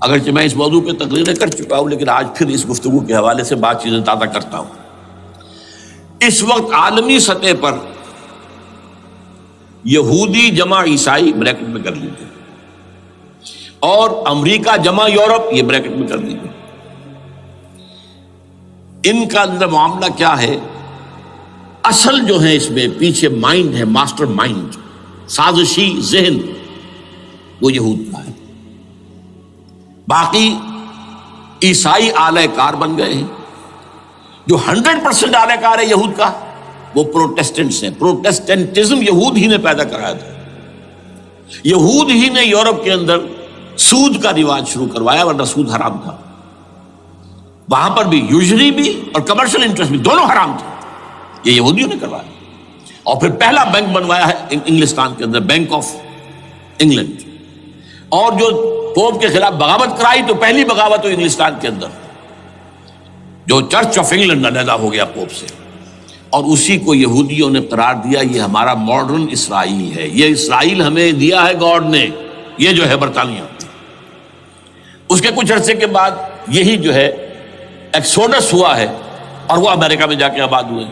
اگرچہ میں اس موضوع پہ تقریریں کر چکا ہوں، لیکن آج پھر اس گفتگو کے حوالے سے بات چیزیں تازہ کرتا ہوں۔ اس وقت عالمی سطح پر یہودی جمع عیسائی بریکٹ میں کر لیجیے، اور امریکہ جمع یورپ یہ بریکٹ میں کر لیجیے، ان کا اندر معاملہ کیا ہے؟ اصل جو ہے اس میں پیچھے مائنڈ ہے، ماسٹر مائنڈ، سازشی ذہن، وہ یہود کا ہے۔ باقی عیسائی اعلی کار بن گئے ہیں۔ جو 100% اعلی کار ہے یہود کا وہ پروٹیسٹنٹس ہیں۔ پروٹیسٹنٹزم یہود ہی نے پیدا کرایا تھا، یہود ہی نے یورپ کے اندر سود کا رواج شروع کروایا، ورنہ سود حرام تھا وہاں پر بھی، یوزری بھی اور کمرشل انٹرسٹ بھی، دونوں حرام تھے، یہ یہودیوں نے کروایا۔ اور پھر پہلا بینک بنوایا ہے انگلستان کے اندر، بینک آف انگلینڈ، اور جو پوپ کے خلاف بغاوت کرائی تو پہلی بغاوت ہوئی انگلستان کے اندر، جو چرچ آف انگلینڈ علیحدہ ہو گیا پوپ سے، اور اسی کو یہودیوں نے قرار دیا یہ ہمارا ماڈرن اسرائیل ہے، یہ اسرائیل ہمیں دیا ہے گاڈ نے، یہ جو ہے برطانیہ۔ اس کے کچھ عرصے کے بعد یہی جو ہے ایکسوڈس ہوا ہے، اور وہ امریکہ میں جا کے آباد ہوئے۔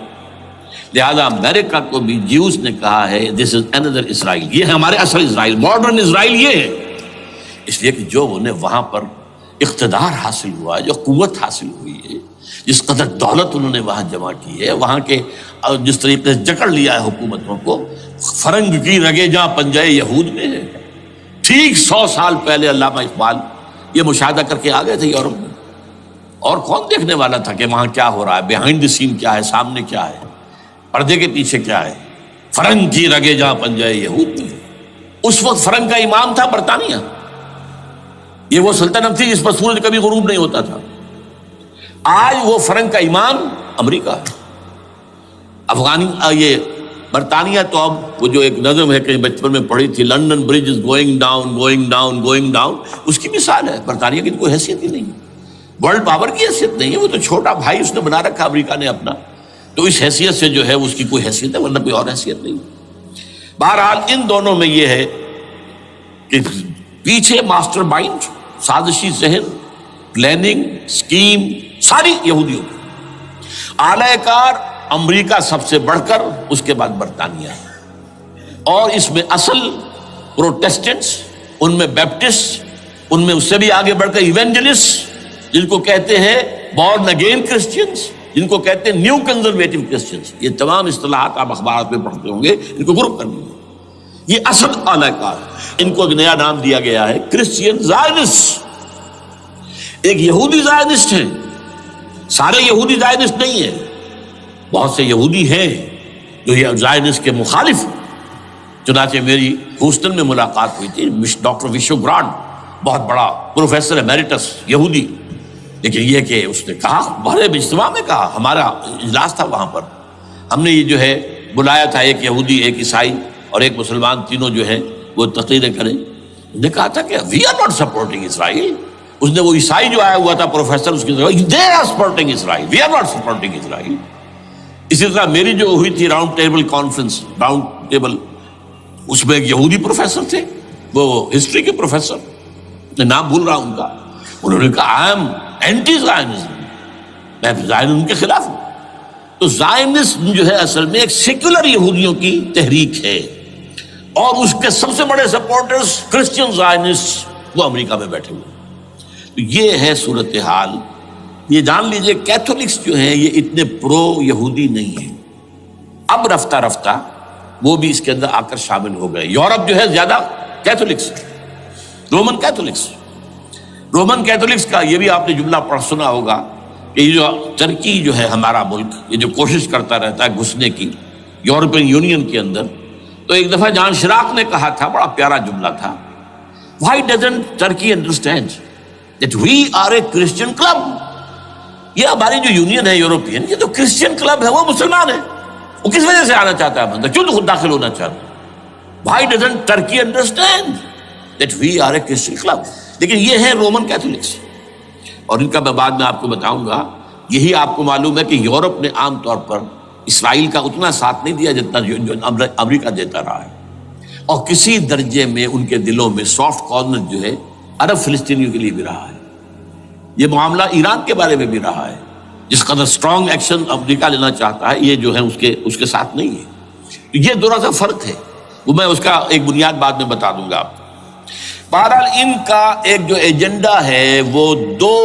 لہذا امریکہ کو بھی جیوز نے کہا ہے دس از اندر اسرائیل، یہ ہے ہمارے اصل اسرائیل، ماڈرن اسرائیل یہ ہے۔ اس لیے کہ جو انہیں وہاں پر اقتدار حاصل ہوا ہے، جو قوت حاصل ہوئی ہے، جس قدر دولت انہوں نے وہاں جمع کی ہے، وہاں کے جس طریقے سے جکڑ لیا ہے حکومتوں کو، فرنگ کی رگے جہاں پنجے یہود میں ہے۔ ٹھیک 100 سال پہلے علامہ اقبال یہ مشاہدہ کر کے آ گئے تھے یورپ میں، اور کون دیکھنے والا تھا کہ وہاں کیا ہو رہا ہے، بیہائنڈ دی سین کیا ہے، سامنے کیا ہے، پردے کے پیچھے کیا ہے۔ فرنگ کی رگے جہاں پنجے یہود میں، اس وقت فرنگ کا امام تھا برطانیہ، یہ وہ سلطنت تھی جس پر سورج کبھی غروب نہیں ہوتا تھا۔ آج وہ فرنگ کا امام امریکہ ہے۔ یہ برطانیہ تو اب وہ جو ایک نظم ہے کہ بچپن میں پڑھی تھی، London bridge is going down going down going down, اس کی مثال ہے۔ برطانیہ کی کوئی حیثیت ہی نہیں، ورلڈ پاور کی حیثیت نہیں ہے، وہ تو چھوٹا بھائی اس نے بنا رکھا امریکہ نے اپنا، تو اس حیثیت سے جو ہے اس کی کوئی حیثیت ہے، ورنہ کوئی اور حیثیت نہیں۔ بہرحال ان دونوں میں یہ ہے کہ پیچھے ماسٹر مائنڈ، سازشی ذہن، پلاننگ، سکیم ساری یہودیوں کی۔ اعلی کار امریکہ سب سے بڑھ کر، اس کے بعد برطانیہ ہے، اور اس میں اصل پروٹیسٹنٹس، ان میں بیپٹسٹ، ان میں اس سے بھی آگے بڑھ کر ایونجلسٹ، جن کو کہتے ہیں بورن اگین کرسچنز، جن کو کہتے ہیں نیو کنزرویٹو کرسچنز، یہ تمام اصطلاحات آپ اخبارات میں پڑھتے ہوں گے، ان کو گروپ کرنی ہے۔ یہ اصل اعلی کار، ان کو ایک نیا نام دیا گیا ہے کرسچین زائنسٹ۔ ایک یہودی زائنسٹ ہیں، سارے یہودی زائنسٹ نہیں ہیں، بہت سے یہودی ہیں جو یہ زائنسٹ کے مخالف ہیں۔ چنانچہ میری ہوسٹن میں ملاقات ہوئی تھی ڈاکٹر وشو گرانڈ، بہت بڑا پروفیسر ایمیریٹس یہودی، لیکن یہ کہ اس نے کہا، بڑے اجتماع میں کہا، ہمارا اجلاس تھا وہاں پر، ہم نے یہ جو ہے بلایا تھا ایک یہودی، ایک عیسائی اور ایک مسلمان، تینوں جو ہے وہ تقریریں کریں۔ نے کہا تھا کہ وی آر ناٹ سپورٹنگ اسرائیل۔ اس نے وہ عیسائی جو آیا ہوا تھا پروفیسر، اس کی طرف they are supporting Israel, we are not supporting Israel. اسی طرح میری جو ہوئی تھی round table conference, round table, اس میں ایک یہودی پروفیسر تھے، وہ ہسٹری کے پروفیسر، میں نام بھول رہا ہوں ان کا، انہوں نے کہا آئی ایم اینٹی زائنزم، میں زائنزم کے خلاف ہوں۔ تو زائنزم جو ہے اصل میں ایک سیکولر یہودیوں کی تحریک ہے، اور اس کے سب سے بڑے سپورٹرز کرسچین زائنسٹ وہ امریکہ میں بیٹھے ہوئے۔ تو یہ ہے صورتحال۔ یہ جان لیجئے کیتھولکس جو ہیں یہ اتنے پرو یہودی نہیں ہیں، اب رفتہ رفتہ وہ بھی اس کے اندر آ کر شامل ہو گئے۔ یورپ جو ہے زیادہ Catholics, Roman Catholics, Roman Catholics کا یہ بھی آپ نے جملہ پڑھ سنا ہوگا کہ یہ جو ترکی جو ہے ہمارا ملک، یہ جو کوشش کرتا رہتا ہے گھسنے کی یورپین یونین کے اندر، تو ایک دفعہ جان شراق نے کہا تھا، بڑا پیارا جملہ تھا، why doesn't Turkey understand that we are a Christian club؟ یہ ہماری جو یونین ہے یورپین، یہ تو کرسچین کلب ہے، وہ مسلمان ہے، وہ کس وجہ سے آنا چاہتا ہے اندر، کیوں خود داخل ہونا چاہتا ہے؟ why doesn't Turkey understand that we are a Christian club؟ لیکن یہ ہے رومن کیتھولکس، اور ان کا میں بعد میں آپ کو بتاؤں گا۔ یہی آپ کو معلوم ہے کہ یورپ نے عام طور پر اسرائیل کا اتنا ساتھ نہیں دیا جتنا جو امریکہ دیتا رہا ہے، اور کسی درجے میں ان کے دلوں میں سافٹ کارنر جو ہے عرب فلسطینیوں کے لیے بھی رہا ہے، یہ معاملہ ایران کے بارے میں بھی رہا ہے. جس قدر اسٹرانگ ایکشن امریکہ لینا چاہتا ہے یہ جو ہے اس کے ساتھ نہیں ہے. یہ تھوڑا سا فرق ہے، وہ میں اس کا ایک بنیاد بعد میں بتا دوں گا آپ کو. بہرحال ان کا ایک جو ایجنڈا ہے وہ دو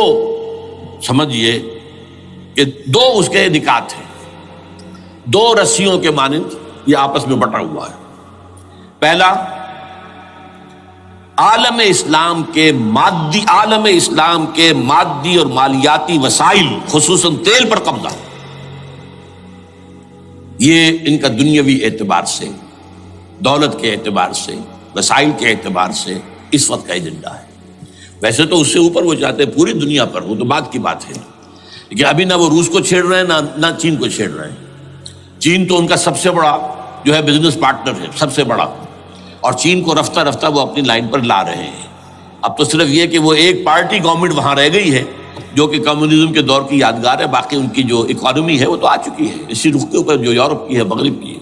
سمجھیے کہ دو اس کے نکات ہیں، دو رسیوں کے مانند یہ آپس میں بٹا ہوا ہے. پہلا، عالم اسلام کے مادی اور مالیاتی وسائل خصوصاً تیل پر قبضہ، یہ ان کا دنیاوی اعتبار سے، دولت کے اعتبار سے، وسائل کے اعتبار سے اس وقت کا ایجنڈا ہے. ویسے تو اس سے اوپر وہ چاہتے ہیں پوری دنیا پر، وہ تو بعد کی بات ہے، لیکن ابھی نہ وہ روس کو چھیڑ رہے ہیں نہ چین کو چھیڑ رہے ہیں. چین تو ان کا سب سے بڑا جو ہے بزنس پارٹنر ہے، سب سے بڑا، اور چین کو رفتہ رفتہ وہ اپنی لائن پر لا رہے ہیں. اب تو صرف یہ کہ وہ ایک پارٹی گورنمنٹ وہاں رہ گئی ہے جو کہ کمیونزم کے دور کی یادگار ہے، باقی ان کی جو اکانومی ہے وہ تو آ چکی ہے اسی رخ کے اوپر جو یورپ کی ہے، مغرب کی ہے.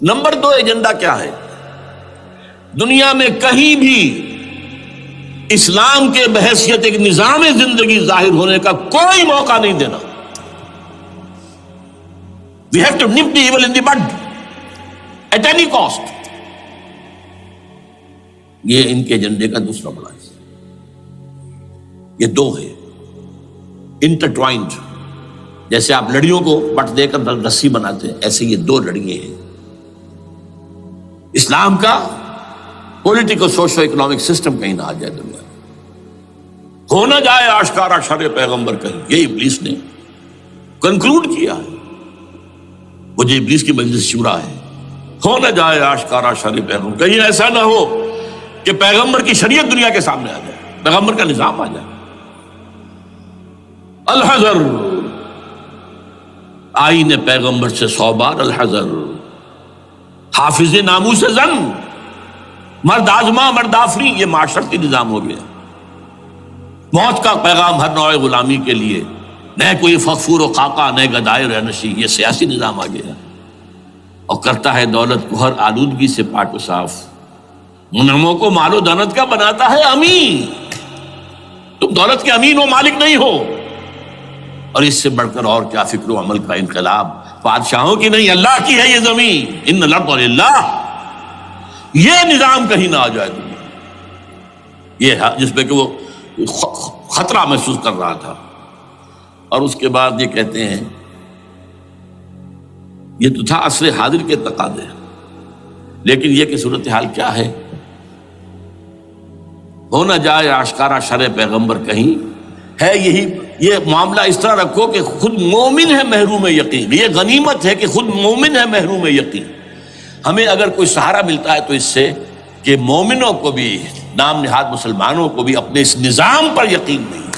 نمبر 2 ایجنڈا کیا ہے؟ دنیا میں کہیں بھی اسلام کے بحیثیت ایک نظام زندگی ظاہر ہونے کا کوئی موقع نہیں دینا. We have to nip the evil in the bud at any cost. یہ ان کے ایجنڈے کا دوسرا بڑا حصہ. یہ دو ہے انٹرٹوائنڈ، جیسے آپ لڑیوں کو بٹ دے کر رسی بناتے ہیں، ایسے یہ دو لڑیے ہیں. اسلام کا پولیٹیکل سوشو اکنامک سسٹم کہیں نہ آ جائے دنیا میں، ہو نہ جائے آشکارا شر پیغمبر کہیں. یہ ابلیس نے کنکلوڈ کیا ہے، وہ جو ابلیس کی مجلس شورا ہے، ہو نہ جائے آشکارا شر پیغمبر، کہیں ایسا نہ ہو کہ پیغمبر کی شریعت دنیا کے سامنے آ جائے، پیغمبر کا نظام آ جائے. الحذر، آئین پیغمبر سے 100 بار الحذر. حافظ ناموس زن، مرد آزما مرد آفری، یہ معاشرتی نظام ہو گیا. موت کا پیغام ہر نوع غلامی کے لیے، نہ کوئی فخفور و خاکہ، نہ گدائے رہنشی، یہ سیاسی نظام آ گیا. اور کرتا ہے دولت کو ہر آلودگی سے پاک و صاف. منعموں کو مال و دولت کا بناتا ہے امین. تم دولت کے امین و مالک نہیں ہو. اور اس سے بڑھ کر اور کیا فکر و عمل کا انقلاب، بادشاہوں کی نہیں اللہ کی ہے یہ زمین. ان الارض للہ. یہ نظام کہیں نہ آ جائے دنیا، یہ جس پہ کہ وہ خطرہ محسوس کر رہا تھا. اور اس کے بعد یہ کہتے ہیں یہ تو تھا عصر حاضر کے تقاضے، لیکن یہ کہ صورتحال کیا ہے؟ ہو نہ جائے آشکارا شرع پیغمبر کہیں ہے. یہی یہ معاملہ اس طرح رکھو کہ خود مومن ہے محروم یقین. یہ غنیمت ہے کہ خود مومن ہے محروم یقین. ہمیں اگر کوئی سہارا ملتا ہے تو اس سے کہ مومنوں کو بھی، نام نہاد مسلمانوں کو بھی اپنے اس نظام پر یقین نہیں.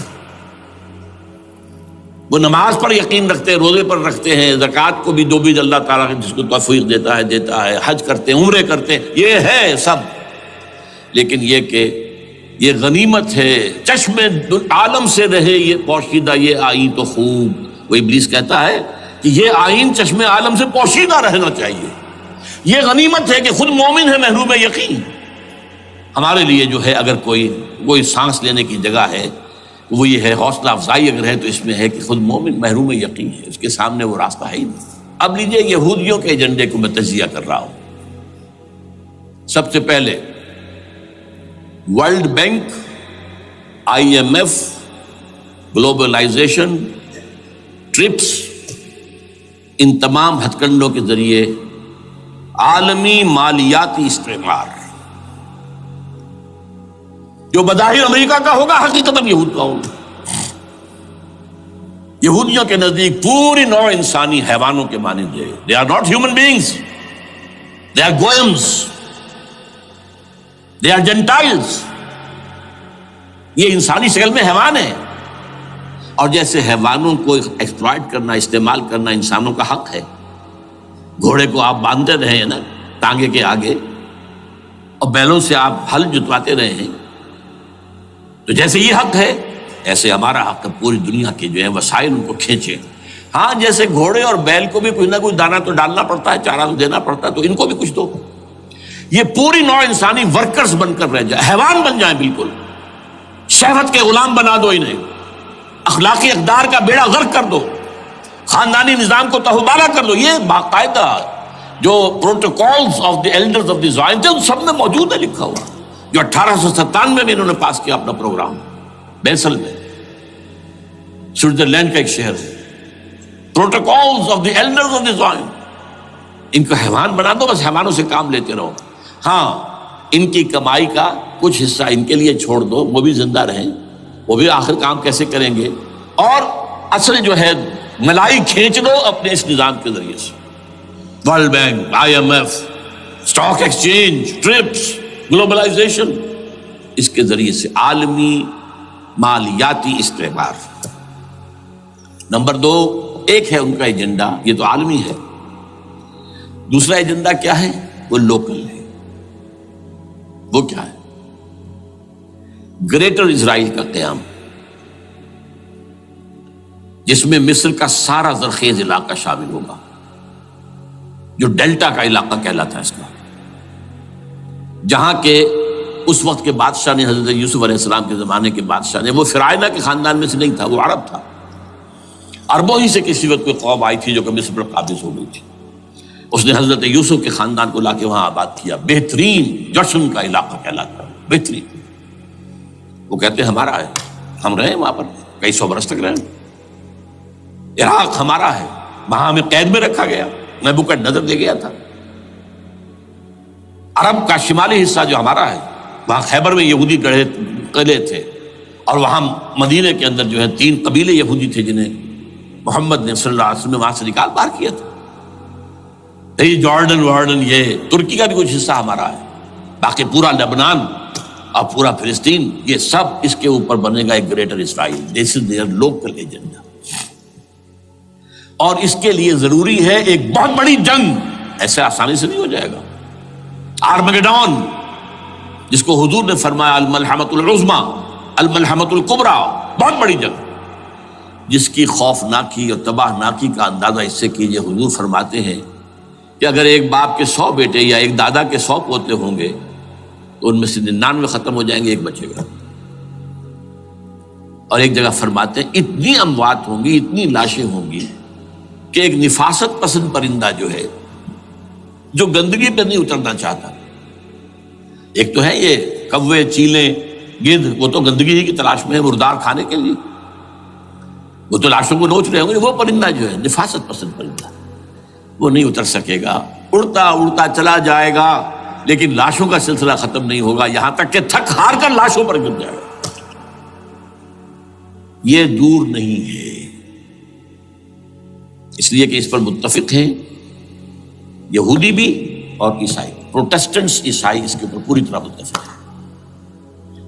وہ نماز پر یقین رکھتے ہیں، روزے پر رکھتے ہیں، زکوٰۃ کو بھی دو بھی اللہ تعالیٰ جس کو توفیق دیتا ہے، حج کرتے ہیں، عمرے کرتے ہیں، یہ ہے سب. لیکن یہ کہ یہ غنیمت ہے، چشم عالم سے رہے یہ پوشیدہ یہ آئین تو خوب. وہ ابلیس کہتا ہے کہ یہ آئین چشم عالم سے پوشیدہ رہنا چاہیے. یہ غنیمت ہے کہ خود مومن ہے محروم یقین. ہمارے لیے جو ہے اگر کوئی سانس لینے کی جگہ ہے وہ یہ ہے، حوصلہ افزائی اگر ہے تو اس میں ہے کہ خود مومن محروم یقین ہے، اس کے سامنے وہ راستہ ہے ہی نہیں. اب لیجئے یہودیوں کے ایجنڈے کو میں تجزیہ کر رہا ہوں. سب سے پہلے World Bank, IMF، globalisation, TRIPS, ان تمام ہتھ کنڈوں کے ذریعے عالمی مالیاتی استعمار جو بظاہر امریکہ کا ہوگا حقیقتاً یہود کا ہوگا. یہودیوں کے نزدیک پوری نوع انسانی حیوانوں کے مانند ہے. They are not human beings. They are goyams. They are Gentiles. یہ انسانی شکل میں حیوان ہیں، اور جیسے حیوانوں کو ایکسپلائٹ کرنا، استعمال کرنا انسانوں کا حق ہے. گھوڑے کو آپ باندھتے رہے ہیں نا ٹانگے کے آگے، اور بیلوں سے آپ ہل جتواتے رہے ہیں، تو جیسے یہ حق ہے ایسے ہمارا حق ہے پوری دنیا کے جو ہے وسائل ان کو کھینچے. ہاں جیسے گھوڑے اور بیل کو بھی کچھ نہ کچھ دانا تو ڈالنا پڑتا ہے، چارہ تو دینا پڑتا ہے، تو ان کو بھی کچھ دو. یہ پوری نوع انسانی ورکرز بن کر رہ جائے، حیوان بن جائیں، بالکل شہوت کے غلام بنا دو انہیں، اخلاقی اقدار کا بیڑا غرق کر دو، خاندانی نظام کو تہوبالا کر دو. یہ باقاعدہ جو Protocols of the Elders of دی زائن تھے ان سب میں موجود ہے لکھا ہوا، جو 1897 میں انہوں نے پاس کیا اپنا پروگرام بیسل میں، سوئٹزرلینڈ کا ایک شہر ہے. Protocols of the Elders of دی زائن، ان کو حیوان بنا دو، بس حیوانوں سے کام لیتے رہو. ہاں ان کی کمائی کا کچھ حصہ ان کے لیے چھوڑ دو، وہ بھی زندہ رہیں، وہ بھی آخر کام کیسے کریں گے، اور اصل جو ہے ملائی کھینچ دو اپنے اس نظام کے ذریعے سے. World Bank, IMF، stock exchange, TRIPS, globalisation, اس کے ذریعے سے عالمی مالیاتی استعمار. نمبر 2، ایک ہے ان کا ایجنڈا، یہ تو عالمی ہے. دوسرا ایجنڈا کیا ہے؟ وہ لوکل ہے. وہ کیا ہے؟ گریٹر اسرائیل کا قیام، جس میں مصر کا سارا زرخیز علاقہ شامل ہوگا، جو ڈیلٹا کا علاقہ کہلاتا ہے اس کا، جہاں کے اس وقت کے بادشاہ نے، حضرت یوسف علیہ السلام کے زمانے کے بادشاہ نے، وہ فرعونہ کے خاندان میں سے نہیں تھا، وہ عرب تھا. عربوں ہی سے کسی وقت کوئی قوم آئی تھی جو کہ مصر پر قابض ہو گئی تھی. اس نے حضرت یوسف کے خاندان کو لا کے وہاں آباد کیا. بہترین جشن کا علاقہ کہلاتا ہے، بہترین. وہ کہتے ہیں ہمارا ہے، ہم رہے وہاں پر کئی سو برس تک رہے. عراق ہمارا ہے، وہاں ہمیں قید میں رکھا گیا، نبوکدنضر دے گیا تھا. عرب کا شمالی حصہ جو ہمارا ہے، وہاں خیبر میں یہودی قلعے تھے، اور وہاں مدینے کے اندر جو ہے 3 قبیلے یہودی تھے جنہیں محمد نے صلی اللہ علیہ وسلم وہاں سے نکال باہر کیا تھا. یہ جارڈن، یہ ترکی کا بھی کچھ حصہ ہمارا ہے، باقی پورا لبنان اور پورا فلسطین، یہ سب اس کے اوپر بنے گا ایک greater Israel. This is there local agenda. اور اس کے لیے ضروری ہے ایک بہت بڑی جنگ، ایسے آسانی سے نہیں ہو جائے گا. آرمگیڈون، جس کو حضور نے فرمایا الملحمۃ العظمی، الملحمۃ الکبریٰ، بہت بڑی جنگ، جس کی خوفناکی اور تباہ ناکی کا اندازہ اس سے کیجئے. حضور فرماتے ہیں کہ اگر ایک باپ کے 100 بیٹے یا ایک دادا کے 100 پوتے ہوں گے تو ان میں سے 99 ختم ہو جائیں گے، ایک بچے گا. اور ایک جگہ فرماتے ہیں اتنی اموات ہوں گی، اتنی لاشیں ہوں گی کہ ایک نفاست پسند پرندہ جو ہے، جو گندگی پہ نہیں اترنا چاہتا. ایک تو ہے یہ کوے، چیلیں، گدھ، وہ تو گندگی ہی کی تلاش میں ہے مردار کھانے کے لیے، وہ تو لاشوں کو نوچ رہے ہوں گے. وہ پرندہ جو ہے نفاست پسند پرندہ، وہ نہیں اتر سکے گا، اڑتا اڑتا چلا جائے گا، لیکن لاشوں کا سلسلہ ختم نہیں ہوگا، یہاں تک کہ تھک ہار کر لاشوں پر گر جائے گا. یہ دور نہیں ہے، اس لیے کہ اس پر متفق ہیں یہودی بھی اور عیسائی. پروٹسٹنٹس، عیسائی اس کے اوپر پوری طرح متفق ہیں.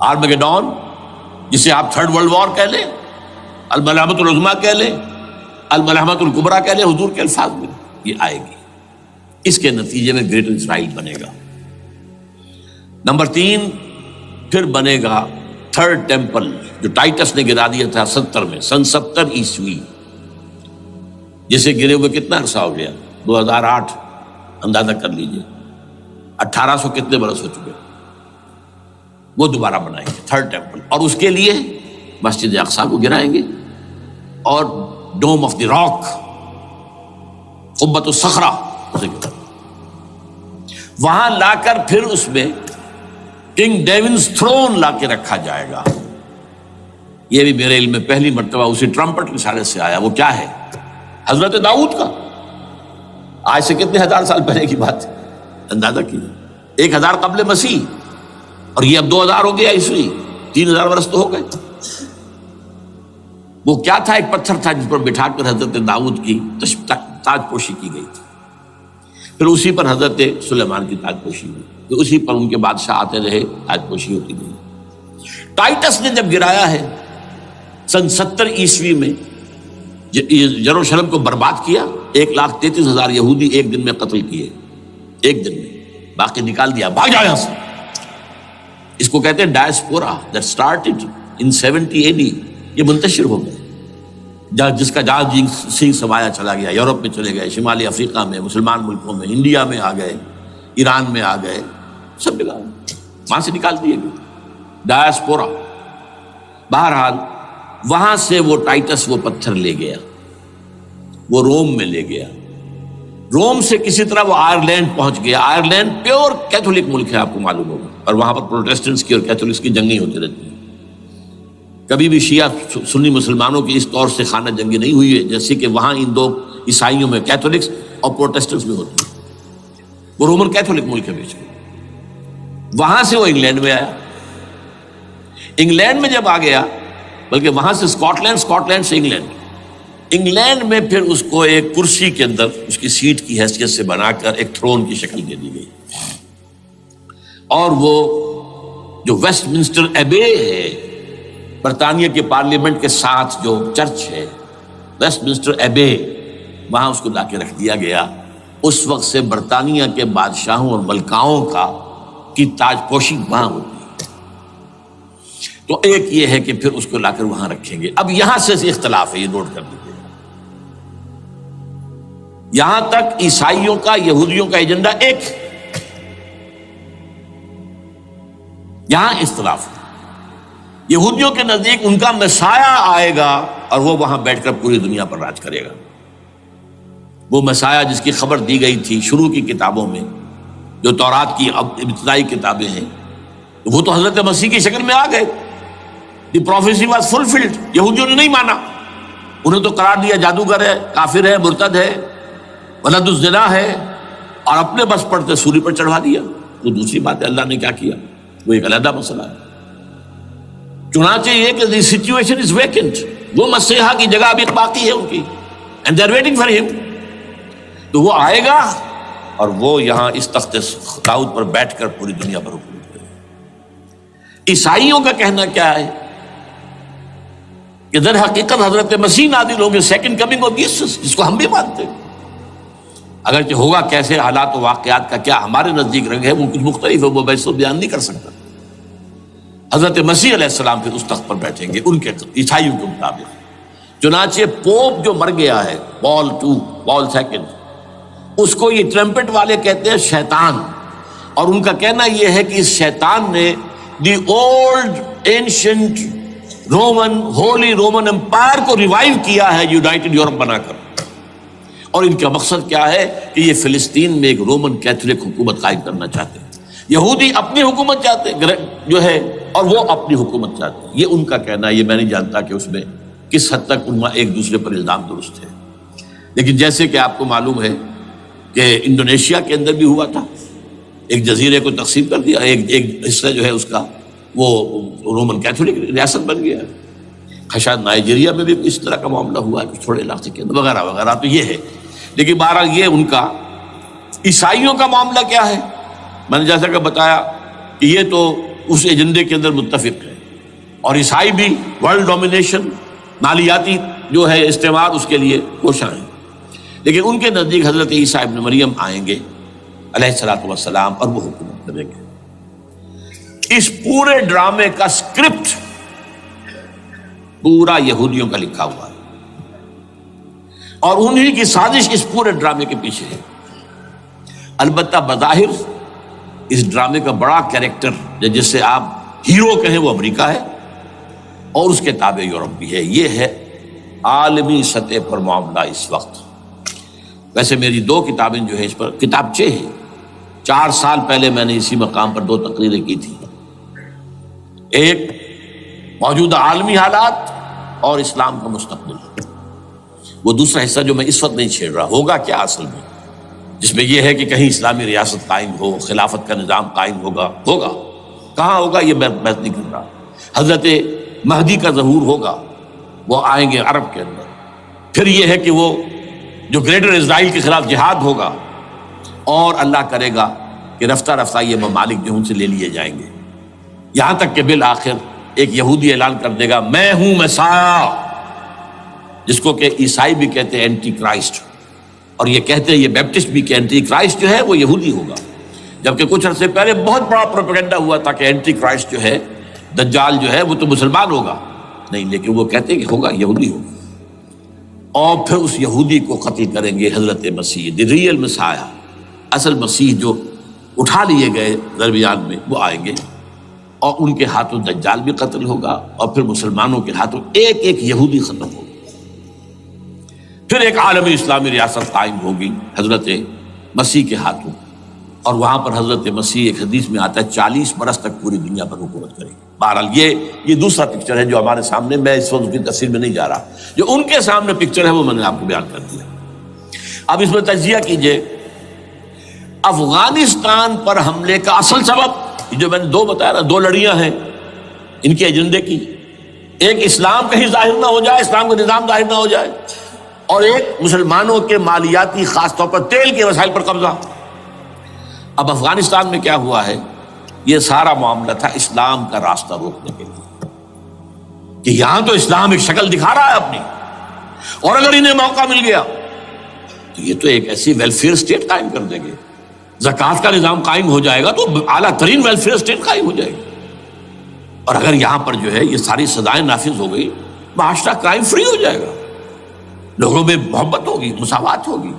آرمگیڈون، جسے آپ 3rd ورلڈ وار کہہ لیں، الملحمۃ العظمی کہہ لیں، الملحمۃ الکبریٰ کہہ لیں حضور کے الفاظ میں، یہ آئے گی. اس کے نتیجے میں گریٹر اسرائیل بنے گا. نمبر 3، پھر بنے گا 3rd ٹیمپل، جو ٹائٹس نے گرا دیا تھا 70 میں، سن 70 عیسوی، جسے گرے ہوئے کتنا عرصہ ہو گیا؟ 2008. اندازہ کر لیجئے 1800 کتنے برس ہو چکے. وہ دوبارہ بنائیں گے 3rd ٹیمپل، اور اس کے لیے مسجد اقصی کو گرائیں گے، اور ڈوم آف دی راک، قبۃ الصخرہ، وہاں لا کر پھر اس میں کنگ ڈیونز تھرون لا کے رکھا جائے گا. یہ بھی میرے علم میں پہلی مرتبہ اسی ٹرمپٹ کے اشارے سے آیا. وہ کیا ہے؟ حضرت داؤد کا. آج سے کتنے 1000 سال پہلے کی بات ہے، اندازہ کیجیے. 1000 قبل مسیح، اور یہ اب 2000 ہو گیا عیسوی، 3000 برس تو ہو گئے. وہ کیا تھا؟ ایک پتھر تھا جس پر بٹھا کر حضرت داؤد کی تاج پوشی کی گئی تھی. پھر اسی پر حضرت سلیمان کی تاج پوشی ہوئی، پھر اسی پر ان کے بادشاہ آتے رہے، تاج پوشی ہوتی گئی. ٹائٹس نے جب گرایا ہے سن 70 عیسوی میں، یروشلم کو برباد کیا، 1,33,000 یہودی ایک دن میں قتل کیے، ایک دن میں، باقی نکال دیا، بھاگ جاؤ یہاں سے. اس کو کہتے ہیں diaspora, that started in 70 AD. یہ منتشر ہو گئے، جس کا جہاز سنگھ سمایا چلا گیا، یورپ میں چلے گئے، شمالی افریقہ میں، مسلمان ملکوں میں، انڈیا میں آ گئے، ایران میں آ گئے، سب جگہ وہاں سے نکال دیے گئے، ڈایاسپورا۔ بہرحال وہاں سے وہ ٹائٹس وہ پتھر لے گیا، وہ روم میں لے گیا، روم سے کسی طرح وہ آئرلینڈ پہنچ گیا۔ آئرلینڈ پیور کیتھولک ملک ہے، آپ کو معلوم ہوگا، اور وہاں پر پروٹیسٹنٹس کی اور کیتھولکس کی جنگیں ہوتی رہتی ہیں۔ کبھی بھی شیعہ سنی مسلمانوں کی اس طور سے خانہ جنگی نہیں ہوئی ہے جیسے کہ وہاں ان دو عیسائیوں میں کیتھولکس اور پروٹیسٹنٹس میں ہوتی ہے۔ وہ رومن کیتھولک ملک ہے بیچ میں۔ وہاں سے وہ انگلینڈ میں آیا، انگلینڈ میں جب آ گیا، بلکہ وہاں سے اسکاٹ لینڈ سے انگلینڈ میں پھر اس کو ایک کرسی کے اندر اس کی سیٹ کی حیثیت سے بنا کر ایک تھرون کی شکل دے دی گئی، اور وہ جو ویسٹ منسٹر ایبے ہے، برطانیہ کے پارلیمنٹ کے ساتھ جو چرچ ہے ویسٹ منسٹر ایبے، وہاں اس کو لا کے رکھ دیا گیا۔ اس وقت سے برطانیہ کے بادشاہوں اور ملکاؤں کی تاج پوشی وہاں ہوتی ہے۔ تو ایک یہ ہے کہ پھر اس کو لا کر وہاں رکھیں گے۔ اب یہاں سے اختلاف ہے، یہ نوٹ کر لیجیے، یہاں تک عیسائیوں کا یہودیوں کا ایجنڈا ایک، یہاں اختلاف ہے۔ یہودیوں کے نزدیک ان کا مسیح آئے گا اور وہ وہاں بیٹھ کر پوری دنیا پر راج کرے گا۔ وہ مسیح جس کی خبر دی گئی تھی شروع کی کتابوں میں، جو تورات کی ابتدائی کتابیں ہیں، وہ تو حضرت مسیح کی شکل میں آ گئے۔ دی پروفیسی واز فلفلڈ۔ یہودیوں نے نہیں مانا، انہیں تو قرار دیا جادوگر ہے، کافر ہے، مرتد ہے، ولد الزنا ہے، اور اپنے بس پڑتے سولی پر چڑھوا دیا۔ وہ دوسری بات ہے، اللہ نے کیا کیا وہ ایک علیحدہ مسئلہ ہے۔ چنانچہ یہ کہ دی سچویشن از ویکنٹ، وہ مسیحا کی جگہ ابھی باقی ہے ان کی، and they are waiting for ہم۔ تو وہ آئے گا اور وہ یہاں اس تخت داؤد پر بیٹھ کر پوری دنیا پر حکومت کرے گا۔ عیسائیوں کا کہنا کیا ہے کہ در حقیقت حضرت مسیح نازل ہوں گے، سیکنڈ کمنگ آف جیسس، جس کو ہم بھی مانتے ہیں، اگرچہ ہوگا کیسے، حالات و واقعات کا کیا ہمارے نزدیک رنگ ہے وہ کچھ مختلف ہے، وہ میں بیان نہیں کر سکتا۔ حضرت مسیح علیہ السلام پھر اس تخت پر بیٹھیں گے ان کے عیسائیوں کے مطابق۔ چنانچہ پوپ جو مر گیا ہے، پال سیکنڈ، اس کو یہ ٹرمپٹ والے کہتے ہیں شیطان، اور ان کا کہنا یہ ہے کہ اس شیطان نے the old ancient holy Roman empire کو ریوائیو کیا ہے یونائٹڈ یورپ بنا کر، اور ان کا مقصد کیا ہے کہ یہ فلسطین میں ایک رومن کیتھولک حکومت قائم کرنا چاہتے ہیں۔ یہودی اپنی حکومت چاہتے ہیں جو ہے، اور وہ اپنی حکومت چاہتے ہیں، یہ ان کا کہنا ہے۔ یہ میں نہیں جانتا کہ اس میں کس حد تک ان ایک دوسرے پر الزام درست ہے، لیکن جیسے کہ آپ کو معلوم ہے کہ انڈونیشیا کے اندر بھی ہوا تھا، ایک جزیرے کو تقسیم کر دیا، ایک حصہ جو ہے اس کا وہ رومن کیتھولک ریاست بن گیا ہے۔ شاید نائجیریا میں بھی اس طرح کا معاملہ ہوا ہے، کچھ تھوڑے علاقے کے اندر وغیرہ وغیرہ۔ تو یہ ہے، لیکن بہرحال یہ ان کا۔ عیسائیوں کا معاملہ کیا ہے؟ میں نے جیسا کہ بتایا کہ یہ تو اس ایجنڈے کے اندر متفق ہے، اور عیسائی بھی ورلڈ ڈومینیشن، مالیاتی جو ہے استعمار، اس کے لیے کوشاں ہیں۔ لیکن ان کے نزدیک حضرت عیسیٰ ابن مریم آئیں گے علیہ الصلوۃ والسلام، اور وہ حکومت کریں گے۔ اس پورے ڈرامے کا اسکرپٹ پورا یہودیوں کا لکھا ہوا ہے، اور انہی کی سازش اس پورے ڈرامے کے پیچھے ہے۔ البتہ بظاہر اس ڈرامے کا بڑا کیریکٹر جس سے آپ ہیرو کہیں وہ امریکہ ہے، اور اس کے تابع یورپ بھی ہے۔ یہ ہے عالمی سطح پر معاملہ اس وقت۔ ویسے میری 2 کتابیں جو ہے اس پر کتابچے ہیں، 4 سال پہلے میں نے اسی مقام پر 2 تقریریں کی تھی، ایک موجودہ عالمی حالات اور اسلام کا مستقبل، وہ دوسرا حصہ جو میں اس وقت نہیں چھیڑ رہا، ہوگا کیا اصل میں، جس میں یہ ہے کہ کہیں اسلامی ریاست قائم ہو، خلافت کا نظام قائم ہوگا کہاں ہوگا یہ میں بحث نہیں کر رہا۔ حضرت مہدی کا ظہور ہوگا، وہ آئیں گے عرب کے اندر۔ پھر یہ ہے کہ وہ جو گریٹر اسرائیل کے خلاف جہاد ہوگا، اور اللہ کرے گا کہ رفتہ رفتہ یہ ممالک جو ان سے لے لیے جائیں گے، یہاں تک کہ بالآخر ایک یہودی اعلان کر دے گا میں ہوں مسیح، جس کو کہ عیسائی بھی کہتے ہیں اینٹی کرائسٹ، اور یہ کہتے ہیں یہ بیپٹسٹ بھی کہ اینٹی کرائسٹ جو ہے وہ یہودی ہوگا، جبکہ کچھ عرصے پہلے بہت بڑا پروپیگنڈا ہوا تھا کہ اینٹی کرائسٹ جو ہے، دجال جو ہے، وہ تو مسلمان ہوگا نہیں، لیکن وہ کہتے ہیں کہ ہوگا یہودی ہوگا، اور پھر اس یہودی کو قتل کریں گے حضرت مسیح، دی ریئل مسیح، اصل مسیح جو اٹھا لیے گئے درمیان میں، وہ آئیں گے اور ان کے ہاتھوں دجال بھی قتل ہوگا اور پھر مسلمانوں کے ہاتھوں ایک ایک یہودی ختم ہوگا. پھر ایک عالمی اسلامی ریاست قائم ہوگی حضرت مسیح کے ہاتھوں، اور وہاں پر حضرت مسیح ایک حدیث میں آتا ہے 40 برس تک پوری دنیا پر حکومت کرے گی. بہرحال یہ دوسرا پکچر ہے جو ہمارے سامنے، میں اس وقت کی تفصیل میں نہیں جا رہا، جو ان کے سامنے پکچر ہے وہ میں نے آپ کو بیان کر دیا. اب اس میں تجزیہ کیجئے افغانستان پر حملے کا اصل سبب، جو میں نے دو بتایا نا، دو لڑیاں ہیں ان کے ایجنڈے کی، ایک اسلام کہیں ظاہر نہ ہو جائے، اسلام کا نظام ظاہر نہ ہو جائے، اور ایک مسلمانوں کے مالیاتی خاص طور پر تیل کے وسائل پر قبضہ. اب افغانستان میں کیا ہوا ہے، یہ سارا معاملہ تھا اسلام کا راستہ روکنے کے لیے، کہ یہاں تو اسلام ایک شکل دکھا رہا ہے اپنی، اور اگر انہیں موقع مل گیا تو یہ تو ایک ایسی ویلفیئر اسٹیٹ قائم کر دیں گے، زکوٰۃ کا نظام قائم ہو جائے گا تو اعلیٰ ترین ویلفیئر اسٹیٹ قائم ہو جائے گی. اور اگر یہاں پر جو ہے یہ ساری سزائیں نافذ ہو گئی، معاشرہ کرائم فری ہو جائے گا، لوگوں میں محبت ہوگی، مساوات ہوگی،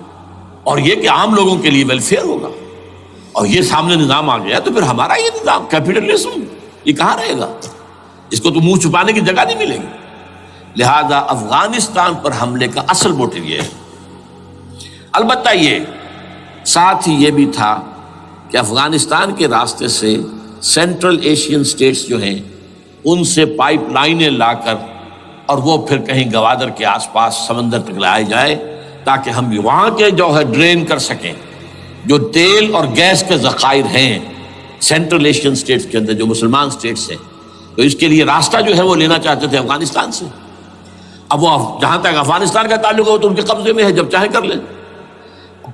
اور یہ کہ عام لوگوں کے لیے ویلفیئر ہوگا. اور یہ سامنے نظام آ گیا تو پھر ہمارا یہ نظام کیپٹلزم یہ کہاں رہے گا، اس کو تو منہ چھپانے کی جگہ نہیں ملے گی. لہذا افغانستان پر حملے کا اصل موٹو یہ ہے. البتہ یہ ساتھ ہی یہ بھی تھا کہ افغانستان کے راستے سے سینٹرل ایشین سٹیٹس جو ہیں ان سے پائپ لائنیں لا کر اور وہ پھر کہیں گوادر کے آس پاس سمندر تک لائے جائے، تاکہ ہم وہاں کے جو ہے ڈرین کر سکیں جو تیل اور گیس کے ذخائر ہیں سینٹرل ایشین سٹیٹس کے اندر جو مسلمان سٹیٹس ہیں. تو اس کے لیے راستہ جو ہے وہ لینا چاہتے تھے افغانستان سے. اب وہ جہاں تک افغانستان کا تعلق ہو تو ان کے قبضے میں ہے، جب چاہیں کر لیں.